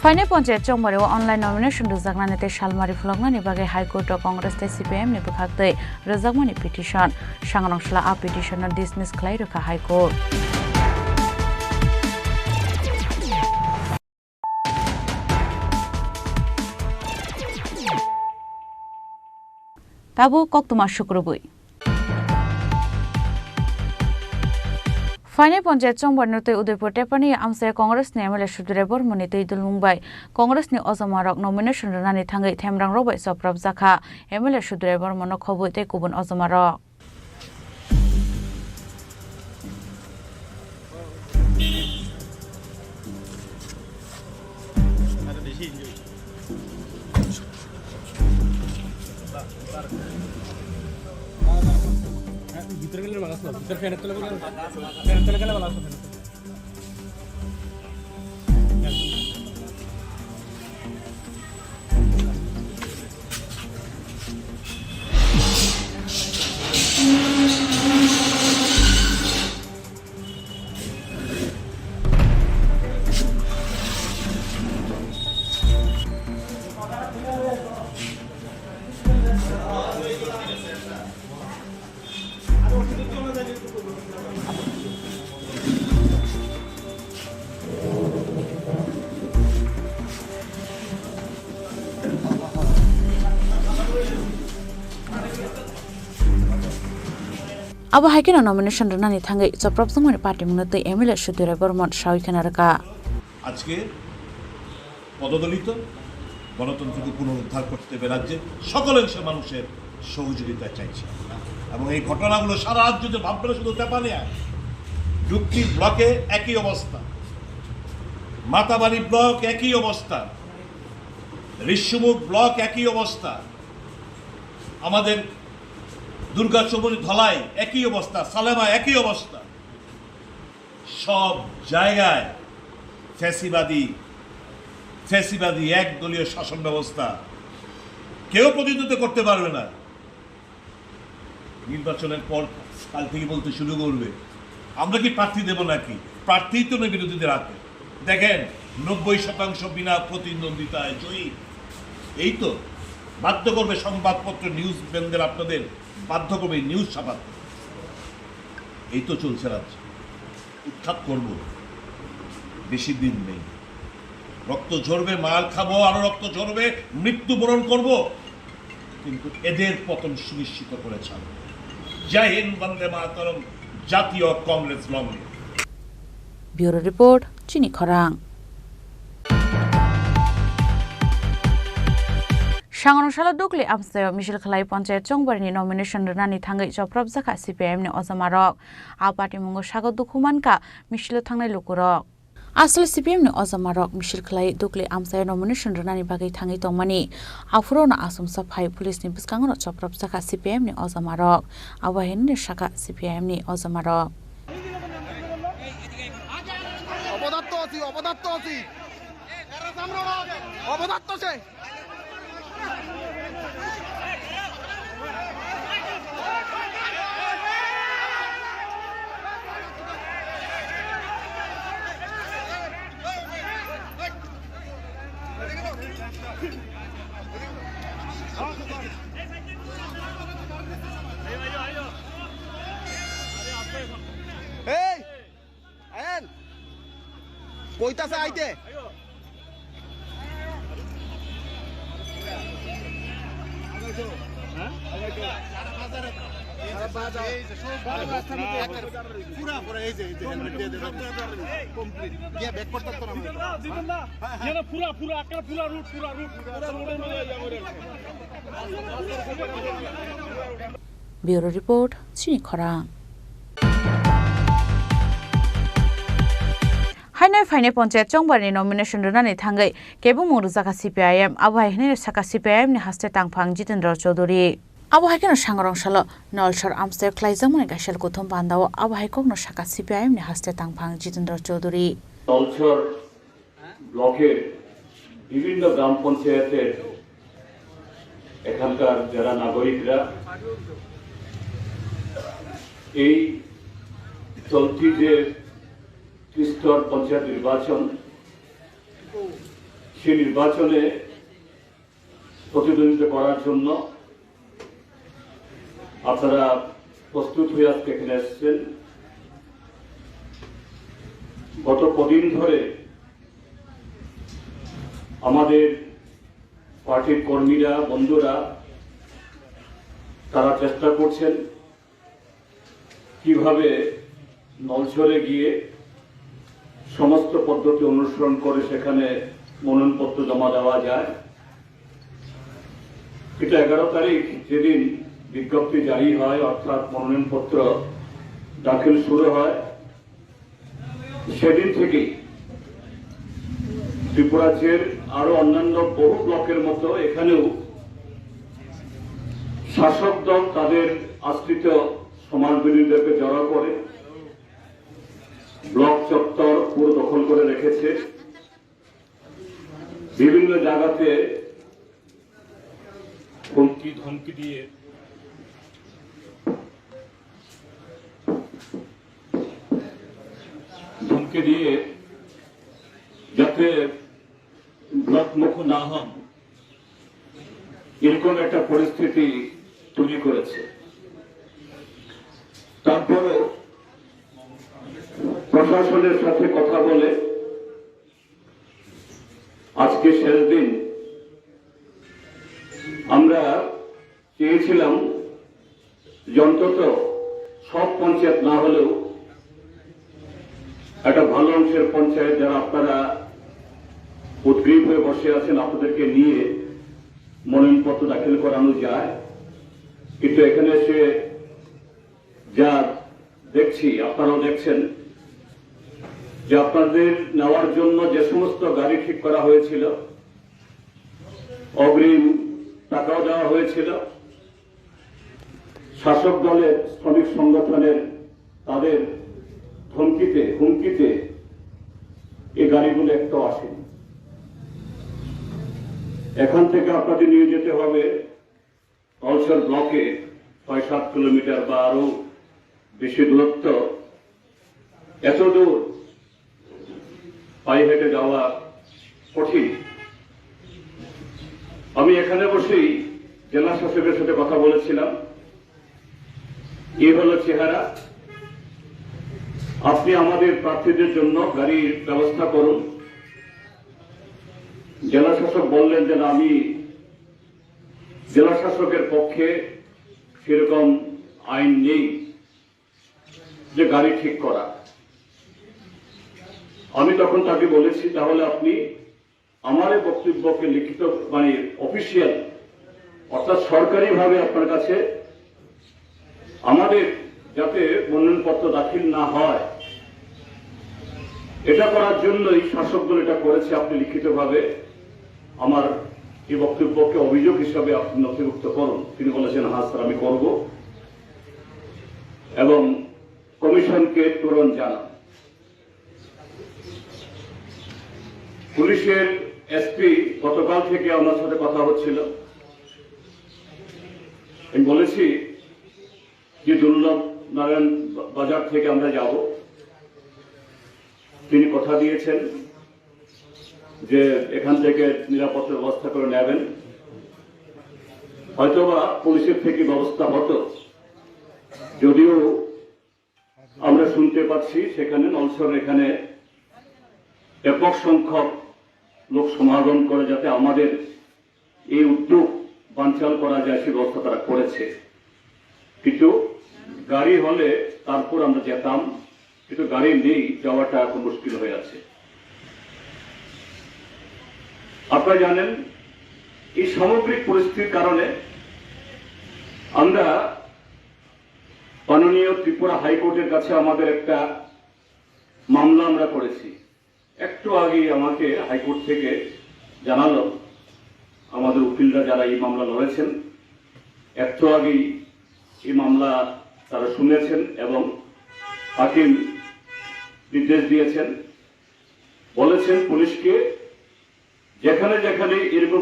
फाइने पञ्चायत चंबारेव अनलाइन नमिनेशन रोजागनानै सालमारि फुलंनानि बागै हाइकोर्ट कांग्रेस CPM नि बुखाखदै रोजागमानि पिटिशन सांग्रांसला आ पिटिशन डिसमिस खालाय रोखा high court Tabo कक्तमा शुक्रबुई फाइने panchayat चंबारनते Udaipur टेपानि आमसाय कांग्रेसनि MLA सुदुरे बर्मनि दैदुल Mumbai कांग्रेसनि अजमारक nomination रनानि थाङै थेमरां रबाय सप्राब जाखा MLA सुदुरे बर्मन खबुय ते गुबुन अजमारक ভিতরে গেলে ভালো আসলো ভিতরে ফ্যানের তলে গেলে ভালো আসলো अब हाइकेन नमिनेशन रनानि थाङै चप्रबजमनि पार्टी मुनते MLA सुदुरे बर्मन साउइखाना रका আজকে পদদলিত গণতন্ত্রকে পুনরুদ্ধার করতে রাজ্যে সকল অংশের মানুষের সহযোগিতা চাইছি এবং এই ঘটনাগুলো সারা রাজ্যে ভাবনা শুধু তেপানিয়া যুক্তি ব্লকে একই অবস্থা মাতাবাড়ি ব্লক একই অবস্থা ঋষ্যমুখ ব্লক একই অবস্থা আমাদের দুর্গা চৌমনি ধলাই একই অবস্থা, সালেমা একই অবস্থা। সব জায়গায় ফ্যাসিবাদী একদলীয় শাসন ব্যবস্থা, কেউ প্রতিনিধিত্ব করতে পারবে না। নির্বাচনের পর কাল থেকে বলতে শুরু করবে আমরা কি প্রার্থী দেব নাকি, প্রার্থী তো নয় বিরোধীদের হাতে। দেখেন 90% বিনা প্রতিদ্বন্দ্বিতায় জয়ী। এই তো বাধ্য করবে সংবাদপত্র, নিউজ ব্যান্ডের আপনাদের বাধ্য করবে নিউজ ছাপাতে। এই তো চলছে রাজ্য। উৎখাত করব, বেশি দিন নেই। রক্ত ঝরবে, মার খাবো, আরো রক্ত ঝরবে, মৃত্যুবরণ করব, কিন্তু এদের পতন সুনিশ্চিত করে ছাড়ব। জয় হিন্দ, বন্দে মাতরম, জাতীয় কংগ্রেস লঙ্ঘন। ব্যুরো রিপোর্ট, চিনি খরাং। Sangarongsalah dukli amsayo Michel Khalai Panchayat Chongbarini nomination rani thangai joprab jaka CPIM ni ojamarok a party mungo sago dukhumanka Michel thangnai lukurok asal CPIM ni ojamarok Michel Khalai dukli amsayo nomination rani bagai thangai tongmani afurona asum saphai police ni biskango joprab jaka CPIM ni ojamarok awahin ni saka CPIM ni ojamarok অপদার্থ সে এই আয়েন কইতাছে আইতে ব্যুরো রিপোর্ট, চিনি খরাং। হাইনাই ফাইনাই পঞ্চায়েত চংবারনি নমিনেশন রনানি থাঙ্গাই কেবং মুরুজাকা CPIM আবহাই হিনে সাকা CPIM ni haste tangphang Jitendra Chaudhary আবহাই কেন সাংরংশাল নলসর আমসে ক্লাইজামনে গাইসাল গথম বান্দাও আবহাই কগ্ন সাকা CPIM ni haste tangphang Jitendra Chaudhary নলসর ব্লকের বিভিন্ন গ্রাম পঞ্চায়েতের এখানকার যারা নাগরিকরা এই চলতি যে ত্রিস্তর পঞ্চায়েত নির্বাচন, সেই নির্বাচনে প্রতিদ্বন্দ্বিতা করার জন্য আপনারা প্রস্তুত হয়ে আজকে এখানে এসেছেন। গত কদিন ধরে আমাদের পার্টির কর্মীরা, বন্ধুরা তারা চেষ্টা করছেন কিভাবে নলছরে গিয়ে সমস্ত পদ্ধতি অনুসরণ করে সেখানে মনোনয়নপত্র জমা দেওয়া যায়। এটা 11 তারিখ যেদিন বিজ্ঞপ্তি জারি হয়, অর্থাৎ মনোনয়নপত্র দাখিল শুরু হয়, সেদিন থেকেই ত্রিপুরাজ্যের আরো অন্যান্য বহু ব্লকের মতো এখানেও শাসক দল তাদের আশ্রিত সমাজবিরোধীদেরকে জড়ো করে ব্লক চত্বর পুরো দখল করে রেখেছে। বিভিন্ন জায়গাতে হুমকি ধমকি দিয়ে যাতে ব্লক মুখ না হন এরকম একটা পরিস্থিতি তৈরি করেছে। তারপরে প্রশাসনের সাথে কথা বলে আজকে শেষ দিন আমরা চেয়েছিলাম যে অন্তত সব পঞ্চায়েত না হলেও একটা ভালো অংশের পঞ্চায়েত যারা আপনারা উদ্গ্রীব হয়ে বসে আছেন আপনাদেরকে নিয়ে মনোনয়নপত্র দাখিল করানো যায়। কিন্তু এখানে এসে যা দেখছি, আপনারাও দেখছেন যে আপনাদের নেওয়ার জন্য যে সমস্ত গাড়ি ঠিক করা হয়েছিল, অগ্রিম টাকাও দেওয়া হয়েছিল, শাসক দলের শ্রমিক সংগঠনের তাদের হুমকিতে এই গাড়িগুলো একটাও আসেনি। এখান থেকে আপনাদের নিয়ে যেতে হবে কলসর ব্লকে ৬-৭ কিলোমিটার বা আরো বেশি দূরত্ব। এত দূর পায়ে হেঁটে যাওয়া কঠিন। আমি এখানে বসেই জেলা শাসকের সাথে কথা বলেছিলাম, এই হলো চেহারা, আপনি আমাদের প্রার্থীদের জন্য গাড়ির ব্যবস্থা করুন। জেলা শাসক বললেন যে আমি জেলা শাসকের পক্ষে সেরকম আইন নেই যে গাড়ি ঠিক করা। আমি তখন তাকে বলেছি, তাহলে আপনি আমার এই বক্তব্যকে লিখিত মানে অফিসিয়াল অর্থাৎ সরকারিভাবে আপনার কাছে আমাদের যাতে মনোনয়নপত্র দাখিল না হয় এটা করার জন্যই শাসক দল এটা করেছে, আপনি লিখিতভাবে আমার এই বক্তব্যকে অভিযোগ হিসাবে আপনি নথিভুক্ত করুন। তিনি বলেছেন হ্যাঁ স্যার আমি করব এবং কমিশনকে তুরন্ত জানান। পুলিশের এসপি গতকাল থেকে আমার সাথে কথা হচ্ছিল, আমি বলেছি যে দুর্লভ নারায়ণ বাজার থেকে আমরা যাব। তিনি কথা দিয়েছেন যে এখান থেকে নিরাপত্তা ব্যবস্থা করে নেবেন। হয়তোবা পুলিশের থেকে ব্যবস্থা হতো, যদিও আমরা শুনতে পাচ্ছি সেখানে নলছর এখানে ব্যাপক সংখ্যক লোক সমাগম করে যাতে আমাদের এই উদ্যোগ বানচাল করা যায় সে ব্যবস্থা তারা করেছে। কিন্তু গাড়ি হলে তারপর আমরা যেতাম, কিন্তু গাড়ি নেই, যাওয়াটা এখন মুশকিল হয়ে আছে। আপনারা জানেন এই সামগ্রিক পরিস্থিতির কারণে আমরা মাননীয় ত্রিপুরা হাইকোর্টের কাছে আমাদের একটা মামলা আমরা করেছি। একটু আগে আমাকে হাইকোর্ট থেকে জানালো আমাদের উকিলরা যারা এই মামলা লড়েছেন, একটু আগেই এই মামলা তারা শুনেছেন এবং হাকিম নির্দেশ দিয়েছেন, বলেছেন পুলিশকে যেখানে যেখানে এরকম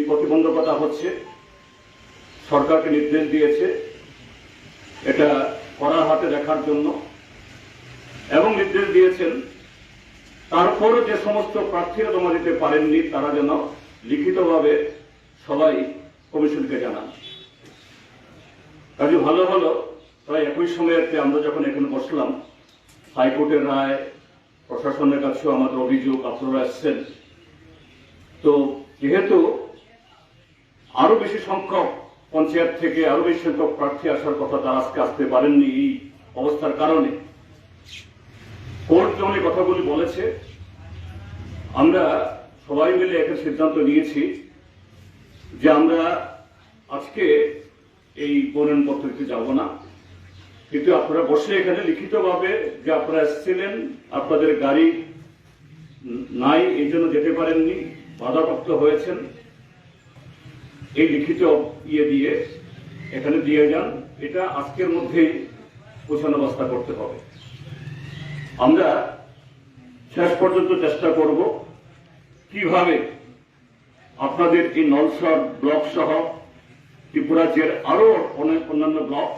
প্রতিবন্ধকতা হচ্ছে সরকারকে নির্দেশ দিয়েছে এটা কড়া হাতে দেখার জন্য, এবং নির্দেশ দিয়েছেন তারপরে যে সমস্ত প্রার্থীরা জমা দিতে পারেননি তারা যেন লিখিতভাবে সবাই কমিশনকে জানান। কাজে ভালো হলো প্রায় একই সময়েতে আমরা যখন এখানে বসলাম, হাইকোর্টের রায়, প্রশাসনের কাছেও আমাদের অভিযোগ, আপনারা এসছেন। তো যেহেতু আরো বেশি সংখ্যক পঞ্চায়েত থেকে আরো বেশি সংখ্যক প্রার্থী আসার কথা, তারা আজকে আসতে পারেননি এই অবস্থার কারণে। কোর্ট যেমন এই কথাগুলি বলেছে, আমরা সবাই মিলে একটা সিদ্ধান্ত নিয়েছি যে আমরা আজকে এই মনোনয়নপত্রতে যাব না, কিন্তু আপনারা বসে এখানে লিখিতভাবে যে আপনারা এসেছিলেন, আপনাদের গাড়ি নাই এই জন্য যেতে পারেননি, বাধাপ্রাপ্ত হয়েছেন, এই লিখিত দিয়ে এখানে দিয়ে যান। এটা আজকের মধ্যেই পৌঁছানোর ব্যবস্থা করতে হবে। আমরা শেষ পর্যন্ত চেষ্টা করব কিভাবে আপনাদের এই নলছর ব্লক সহ ত্রিপুরা রাজ্যের আরো অন্যান্য ব্লক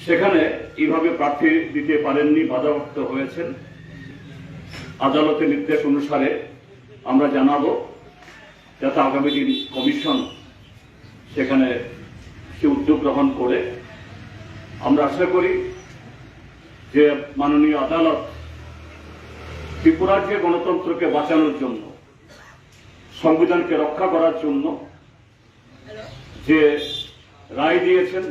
সেখানে এইভাবে প্রার্থী দিতে পারেননি, বাধাপ্রাপ্ত হয়েছেন, আদালতের নির্দেশ অনুসারে আমরা জানাবো যাতে আগামী দিন কমিশন সেখানে সে উদ্যোগ গ্রহণ করে। আমরা আশা করি যে মাননীয় আদালত ত্রিপুরার যে গণতন্ত্রকে বাঁচানোর জন্য, সংবিধানকে রক্ষা করার জন্য যে রায় দিয়েছেন,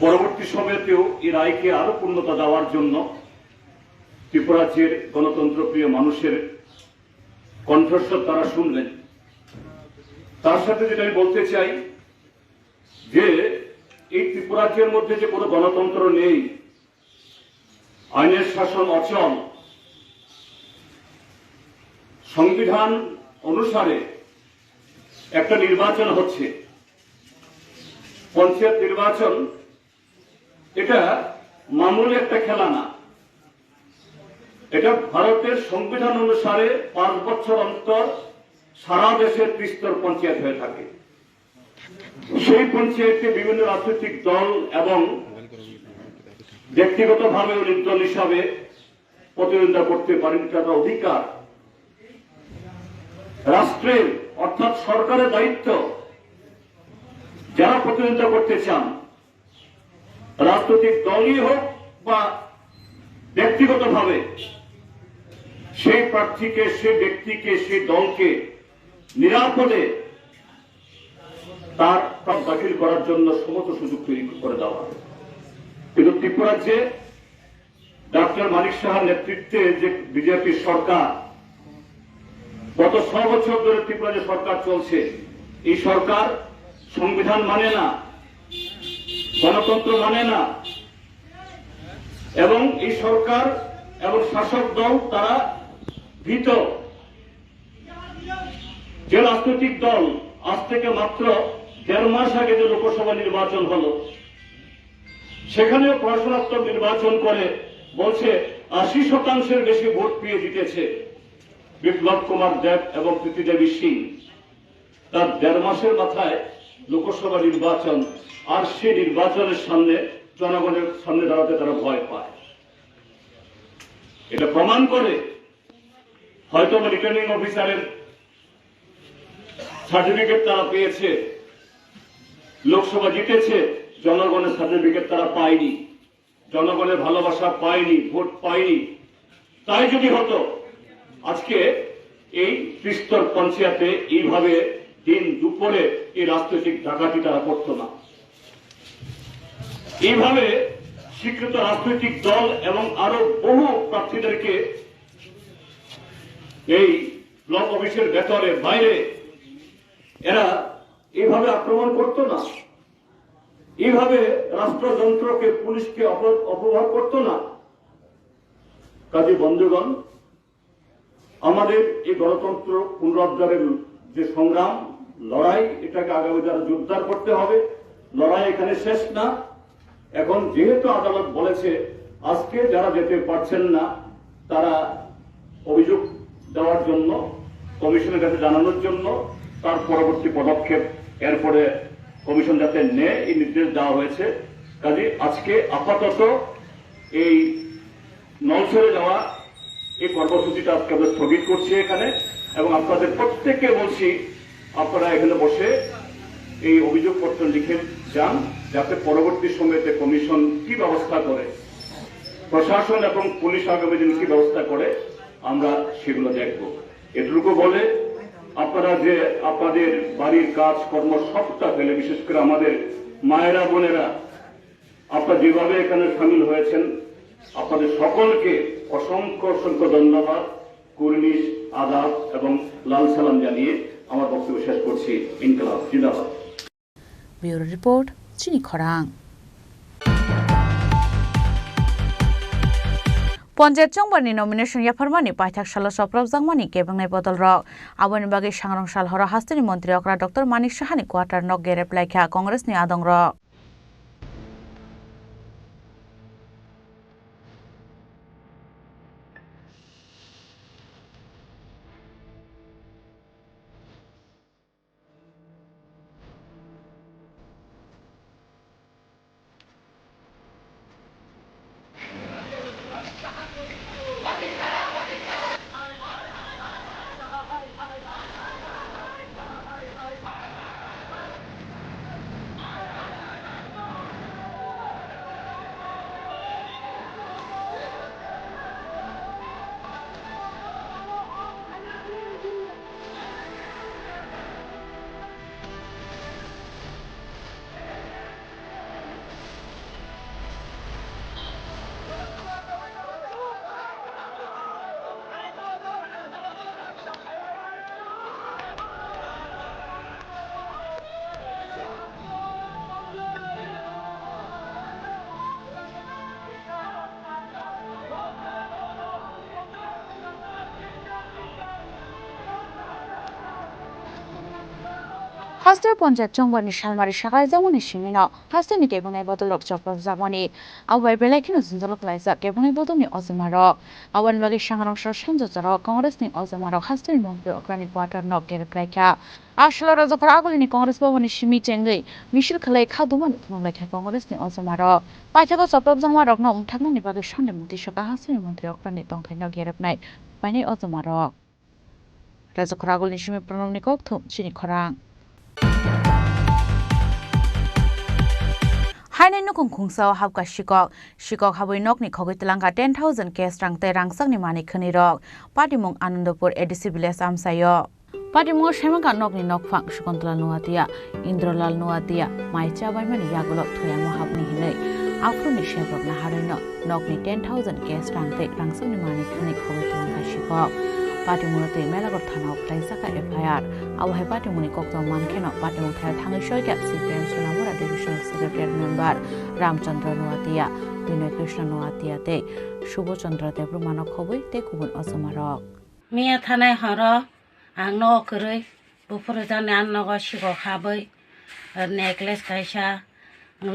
পরবর্তী সময়তেও এই রায়কে আরো পূর্ণতা দেওয়ার জন্য ত্রিপুরা রাজ্যের গণতন্ত্রপ্রিয় মানুষের কণ্ঠস্বর তারা শুনবেন। তার সাথে যেটা আমি বলতে চাই যে এই ত্রিপুরা রাজ্যের মধ্যে যে কোনো গণতন্ত্র নেই, আইনের শাসন অচল, সংবিধান অনুসারে একটা নির্বাচন হচ্ছে, পঞ্চায়েত নির্বাচন এটা মামুলি একটা খেলা না। এটা ভারতের সংবিধান অনুসারে 5 বছর অন্তর সারা দেশে ত্রিস্তর পঞ্চায়েত হয়ে থাকে। সেই পঞ্চায়েতে বিভিন্ন রাজনৈতিক দল এবং ব্যক্তিগতভাবে নির্দল হিসাবে প্রতিদ্বন্দ্বিতা করতে পারেন, তাদের অধিকার। রাষ্ট্রের অর্থাৎ সরকারের দায়িত্ব যারা প্রতিদ্বন্দ্বিতা করতে চান, রাজনৈতিক দলই হোক বা ব্যক্তিগতভাবে, সেই প্রার্থীকে, সেই ব্যক্তিকে, সেই দলকে নিরাপদে তার দাখিল করার জন্য সমস্ত সুযোগ তৈরি করে দেওয়া। কিন্তু ত্রিপুরাজ্যে ডক্টর মানিক সাহার নেতৃত্বে যে বিজেপি সরকার, গত 6 বছর ধরে ত্রিপুরা যে সরকার চলছে, এই সরকার সংবিধান মানে না, গণতন্ত্র মানে না, এবং এই সরকার এবং শাসক দল তারা ভীত। যে রাজনৈতিক দল আজ থেকে মাত্র 1.5 মাস আগে যে লোকসভা নির্বাচন হলো, সেখানেও প্রশাসনাত্মক নির্বাচন করে বলছে 80% বেশি ভোট পেয়ে জিতেছে বিপ্লব কুমার দেব এবং প্রীতি দেবী সিং। তার 1.5 মাসের মাথায় লোকসভা নির্বাচন, আর সেই নির্বাচনের সামনে জনগণের সামনে দাঁড়াতে তারা ভয় পায়। এটা প্রমাণ করে হয়তো রিটার্নিং অফিসারের সার্টিফিকেট তারা পেয়েছে, লোকসভা জিতেছে, জনগণের সার্টিফিকেট তারা পায়নি, জনগণের ভালোবাসা পায়নি, ভোট পায়নি। তাই যদি হতো আজকে এই ত্রিস্তর পঞ্চায়েতে এইভাবে দিন দুপুরে এই রাজনৈতিক ডাকাতি তারা করতো না। এইভাবে স্বীকৃত রাজনৈতিক দল এবং আরো বহু প্রার্থীদেরকে এই ব্লক অফিসের ভেতরে বাইরে এরা এইভাবে আক্রমণ করতো না, এইভাবে রাষ্ট্রযন্ত্রকে, পুলিশকে অপব্যবহার করতো না। কাজী বন্ধুগণ, আমাদের এই গণতন্ত্র পুনরুদ্ধারের যে সংগ্রাম, লড়াই, এটাকে আগামী যারা জোরদার করতে হবে। লড়াই এখানে শেষ না। এখন যেহেতু আদালত বলেছে আজকে যারা যেতে পারছেন না তারা অভিযোগ দেওয়ার জন্য, কমিশনের কাছে জানানোর জন্য তার পরবর্তী পদক্ষেপ এরপরে কমিশন যাতে নেয় এই নির্দেশ দেওয়া হয়েছে। কাজে আজকে আপাতত এই নলছড়ে যাওয়া এই কর্মসূচিটা আজকে আমরা স্থগিত করছি এখানে, এবং আপনাদের প্রত্যেককে বলছি আপনারা এখানে বসে এই অভিযোগপত্র লিখে যান, যাতে পরবর্তী সময়তে কমিশন কি ব্যবস্থা করে, প্রশাসন এবং পুলিশ আগামী দিন কি ব্যবস্থা করে আমরা সেগুলো দেখব। এটুকু বলে আপনারা যে আপনাদের বাড়ির কাজ কর্ম সবটা ফেলে, বিশেষ করে আমাদের মায়েরা বোনেরা আপনারা যেভাবে এখানে সামিল হয়েছেন, আপনাদের সকলকে অসংখ্য অসংখ্য ধন্যবাদ, কুর্নিশ, আদাব এবং লাল সালাম জানিয়ে আমার বক্তব্য শেষ করছি। ইনকলাব জিন্দাবাদ। ব্যুরো রিপোর্ট, চিনি খরাং। পঞ্চায়েত চংবানি নমিনেশন ইয়াফারমানি পাইথাক সালো সপ্রব জাংমানি কেবংনাই বদল রক আবনি বাগে সাংরং সাল হরা হাস্তিনি মন্ত্রী অকরা ডক্টর মানিক সাহানি কোয়ার্টার নক গেরেপ লাইখা কংগ্রেসনি আদং রক। হাস্তের পঞ্চায়েত চংবানি শালমারি শাখায় যেমনই সিমিন হাস্তেনি কেবনাই বদলক চপ্রব জামনি আওয়াই বেলাইখিনো জিন্দলক লাইজা কেবনাই বদলনি অজমারক আওয়ান বাগি সাংরংস সানজজারক কংগ্রেসনি অজমারক হাস্তেনি মন্ত্রী অগ্রানি কোয়ার্টার নক গেরক্রাইখা আসলে রাজফার আগলিনি কংগ্রেস ভবননি সিমি চেঙ্গৈ মিছিল খালাই খাদুমান থুমলাইখা কংগ্রেসনি অজমারক পাইথাগো চপ্রব জামারক ন উমথাকনানি বাগি সন্ডে মুক্তি সকা হাস্তেনি মন্ত্রী অগ্রানি তংথাইন গেরকনাই পাইনাই অজমারক রাজফার আগলিনি সিমি প্রণবনি কক থুম চিনি খরাং হাইনাই নকুং খুংসাও হাবকা শিকক হাবই নকনি খগৈ তেলাঙ্কা 10,000 কেস রাংতে রাংসাকনি মানি খনি রক পাটিমুং আনন্দপুর এডিসি ভিলেজ আমসায় পাটিমুং সেমাকা নকনি নকফাং শকুন্তলা নুয়াতিয়া ইন্দ্রলাল নুয়াতিয়া মাইচা বাইমানি ইয়াগুলক থয়ামো হাবনি হিनै আফ্রুনি শেব্রকনা হারৈন নকনি 10,000 কেস রাংতে রাংসাকনি মানি খনি খগৈ তেলাঙ্কা শিকক পাটিমুনতে মেলাগড় থানা প্লাইজাকা এফআইআর আবহাই পাটিমুনি কক্তম মানখেন পাটিমুন থায় থাঙ্গৈ সয়কাপ CPM Sonamura divisional secretary member Ramchandra Noatia Binoy Krishna নোয়াতিয়াতে শুভচন্দ্র দেবরুমানক খবৈ তে গুবুন অজমারক मिया थानाय हर आं न करै बुफुर जाने आन नग सिगो खाबै नेकलेस कायसा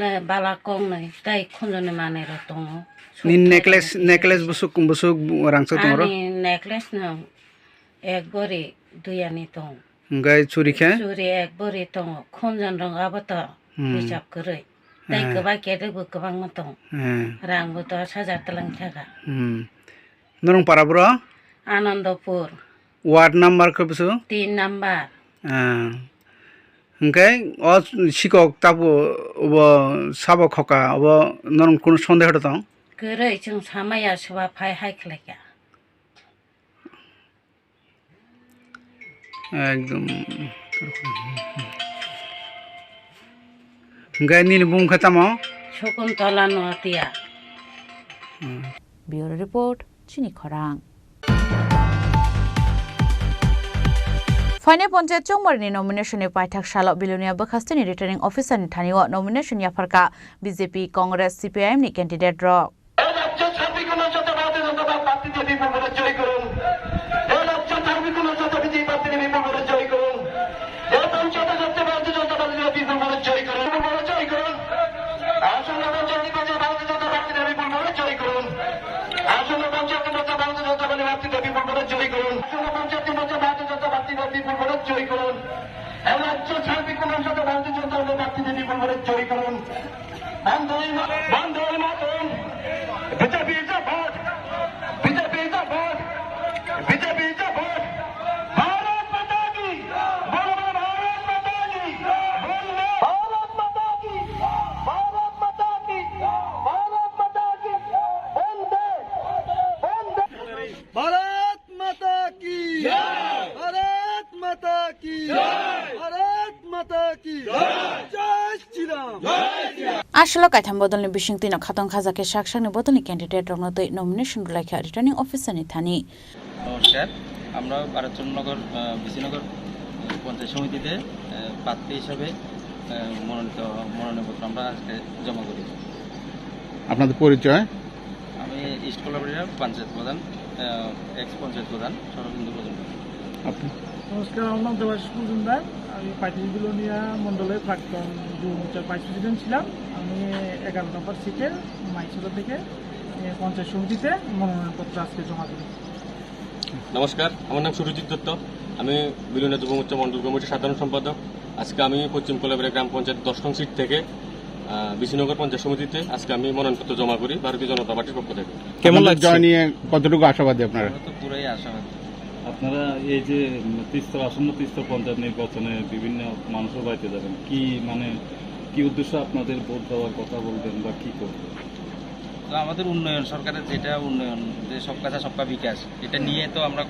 ले बाला कं नै ताइ खुनजने मानेर दङ नि नेकलेस बुसुक रांसो दङ र नेकलेस न एक बरी दुयानि दङ गाय चुरिखा चुरि एक बरी दङ खुनजन रंगाबो त हिसाब करै ताइ गोबा केदबो गोबां दङ रांबो 10,000 तलां थाखा नरं पाराब्र आनंदपुर वार्ड नम्बर कबसु 3 नम्बर ओंखाय अ सिকক ताबो अब साबो खका अब नरं कुन सन्देह दं गरै जों सामाया सोबा फाय हायख्लायका एकदम ओंखाय निनि बुं खतामो शकुन्तला नतिया ब्यूरो रिपोर्ट चिनी खरां फाइने पंचायत चौमारिनि नमिनेशननि पाइथाक साल बिलुनिया बखास्तेनि रिटार्निं अफिसारनि थानियाव नमिनेशन याफारका बीजेपी कांग्रेस सीपीआईएम नि कैंडिडेट र आशलो काइथाम बदलनि बिसिंतिनो खातंग खाजाके साकसांनि बदलनि कैंडिडेट रंनतै नमिनेशन रुलाइखा रिटार्निंग अफिसारनि थानि नमस्कार আমরা ভারতচন্দ্রনগর বিসিনগর পঞ্চায়েত সমিতিতে প্রার্থী হিসেবে মনোনয়নপত্র আমরা আজকে জমা করি আপনাদের পরিচয় আমি ইস্ট কোলাবরিয়ার পঞ্চায়েত প্রধান এক্স পঞ্চায়েত প্রধান সরবিন্দু মজুমদার আপনি নমস্কার আমার নাম দেবাশিস মজুমদার আমি পার্টি বিলোনিয়া মন্ডলের প্রাক্তন যুবমোর্চার ভাইস প্রেসিডেন্ট ছিলাম আমি 11 নম্বর সিটে মাইসোলা থেকে পঞ্চায়েত সমিতিতে মনোনয়নপত্র আজকে জমা করি নমস্কার আমার নাম সুরজিৎ দত্ত আমি বিলোনিয়া যুবমোর্চা মন্ডল কমিটির সাধারণ সম্পাদক আজকে আমি পশ্চিম কোলাবরিয়া গ্রাম পঞ্চায়েত 10 নং সিট থেকে বিসিনগর পঞ্চায়েত সমিতিতে আজকে আমি মনোনয়নপত্র জমা করি ভারতীয় জনতা পার্টির পক্ষ থেকে কেমন লাগছে জয় নিয়ে কতটুকু আশাবাদী আপনারা তো পুরোই আশাবাদী আপনারা এই যে তিস্তার আসন্ন তিস্তার পঞ্চায়েত নির্বাচনে বিভিন্ন মানুষের বাড়িতে যাবেন কি মানে কি উদ্দেশ্যে আপনাদের ভোট দেওয়ার কথা বলবেন বা কি করবেন তো আমাদের উন্নয়ন সরকারের যেটা উন্নয়ন যে সব কাজা সবকা বিকাশ এটা নিয়ে তো আমরা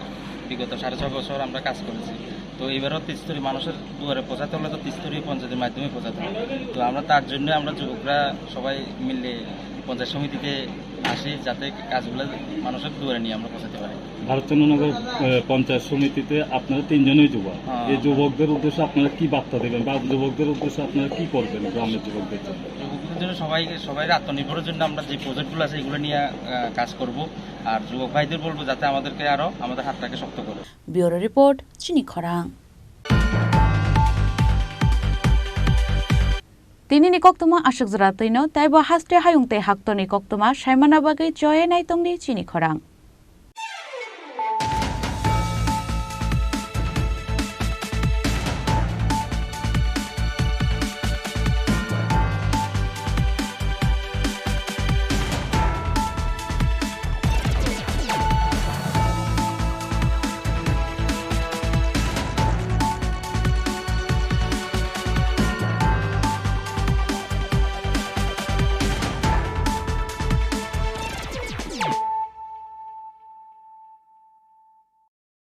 বিগত 6.5 বছর আমরা কাজ করেছি তো এবারও তিস্তরী মানুষের দুয়ারে পৌঁছাতে হলে তো তিস্তরী পঞ্চায়েতের মাধ্যমে পৌঁছাতে হবে তো আমরা তার জন্য আমরা যুবকরা সবাই মিলে পঞ্চায়েত সমিতিতে আসি যাতে কাজগুলো মানুষের দুয়ারে নিয়ে আমরা পৌঁছাতে পারি ভারতচন্দ্রনগর পঞ্চায়েত সমিতিতে আপনারা 3 জনই যুবক এই যুবকদের উদ্দেশ্যে আপনারা কি বার্তা দেবেন বা যুবকদের উদ্দেশ্যে আপনারা কি করবেন গ্রামের যুবকদের জন্য যুবকদের জন্য সবাই আত্মনির্ভরের জন্য আমরা যে প্রজেক্টগুলো আছে এগুলো নিয়ে কাজ করব আর যুবক ভাইদের বলবো যাতে আমাদেরকে আরো আমাদের হাতটাকে শক্ত করে ব্যুরো রিপোর্ট চিনি খরাং তিনি নিকক্তমা আশক জরা তৈন তাইব হাস্তে হায়ুংতে হাক্ত নিকক্তমা সাইমানা বাগৈ জয়ে নাইতংনি চিনি খরাং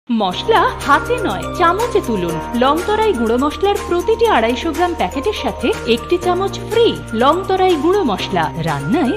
মশলা হাতে নয় চামচে তুলুন লংতরাই গুঁড়ো মশলার প্রতিটি 250 গ্রাম প্যাকেটের সাথে 1 চামচ ফ্রি লংতরাই গুঁড়ো মশলা রান্নায়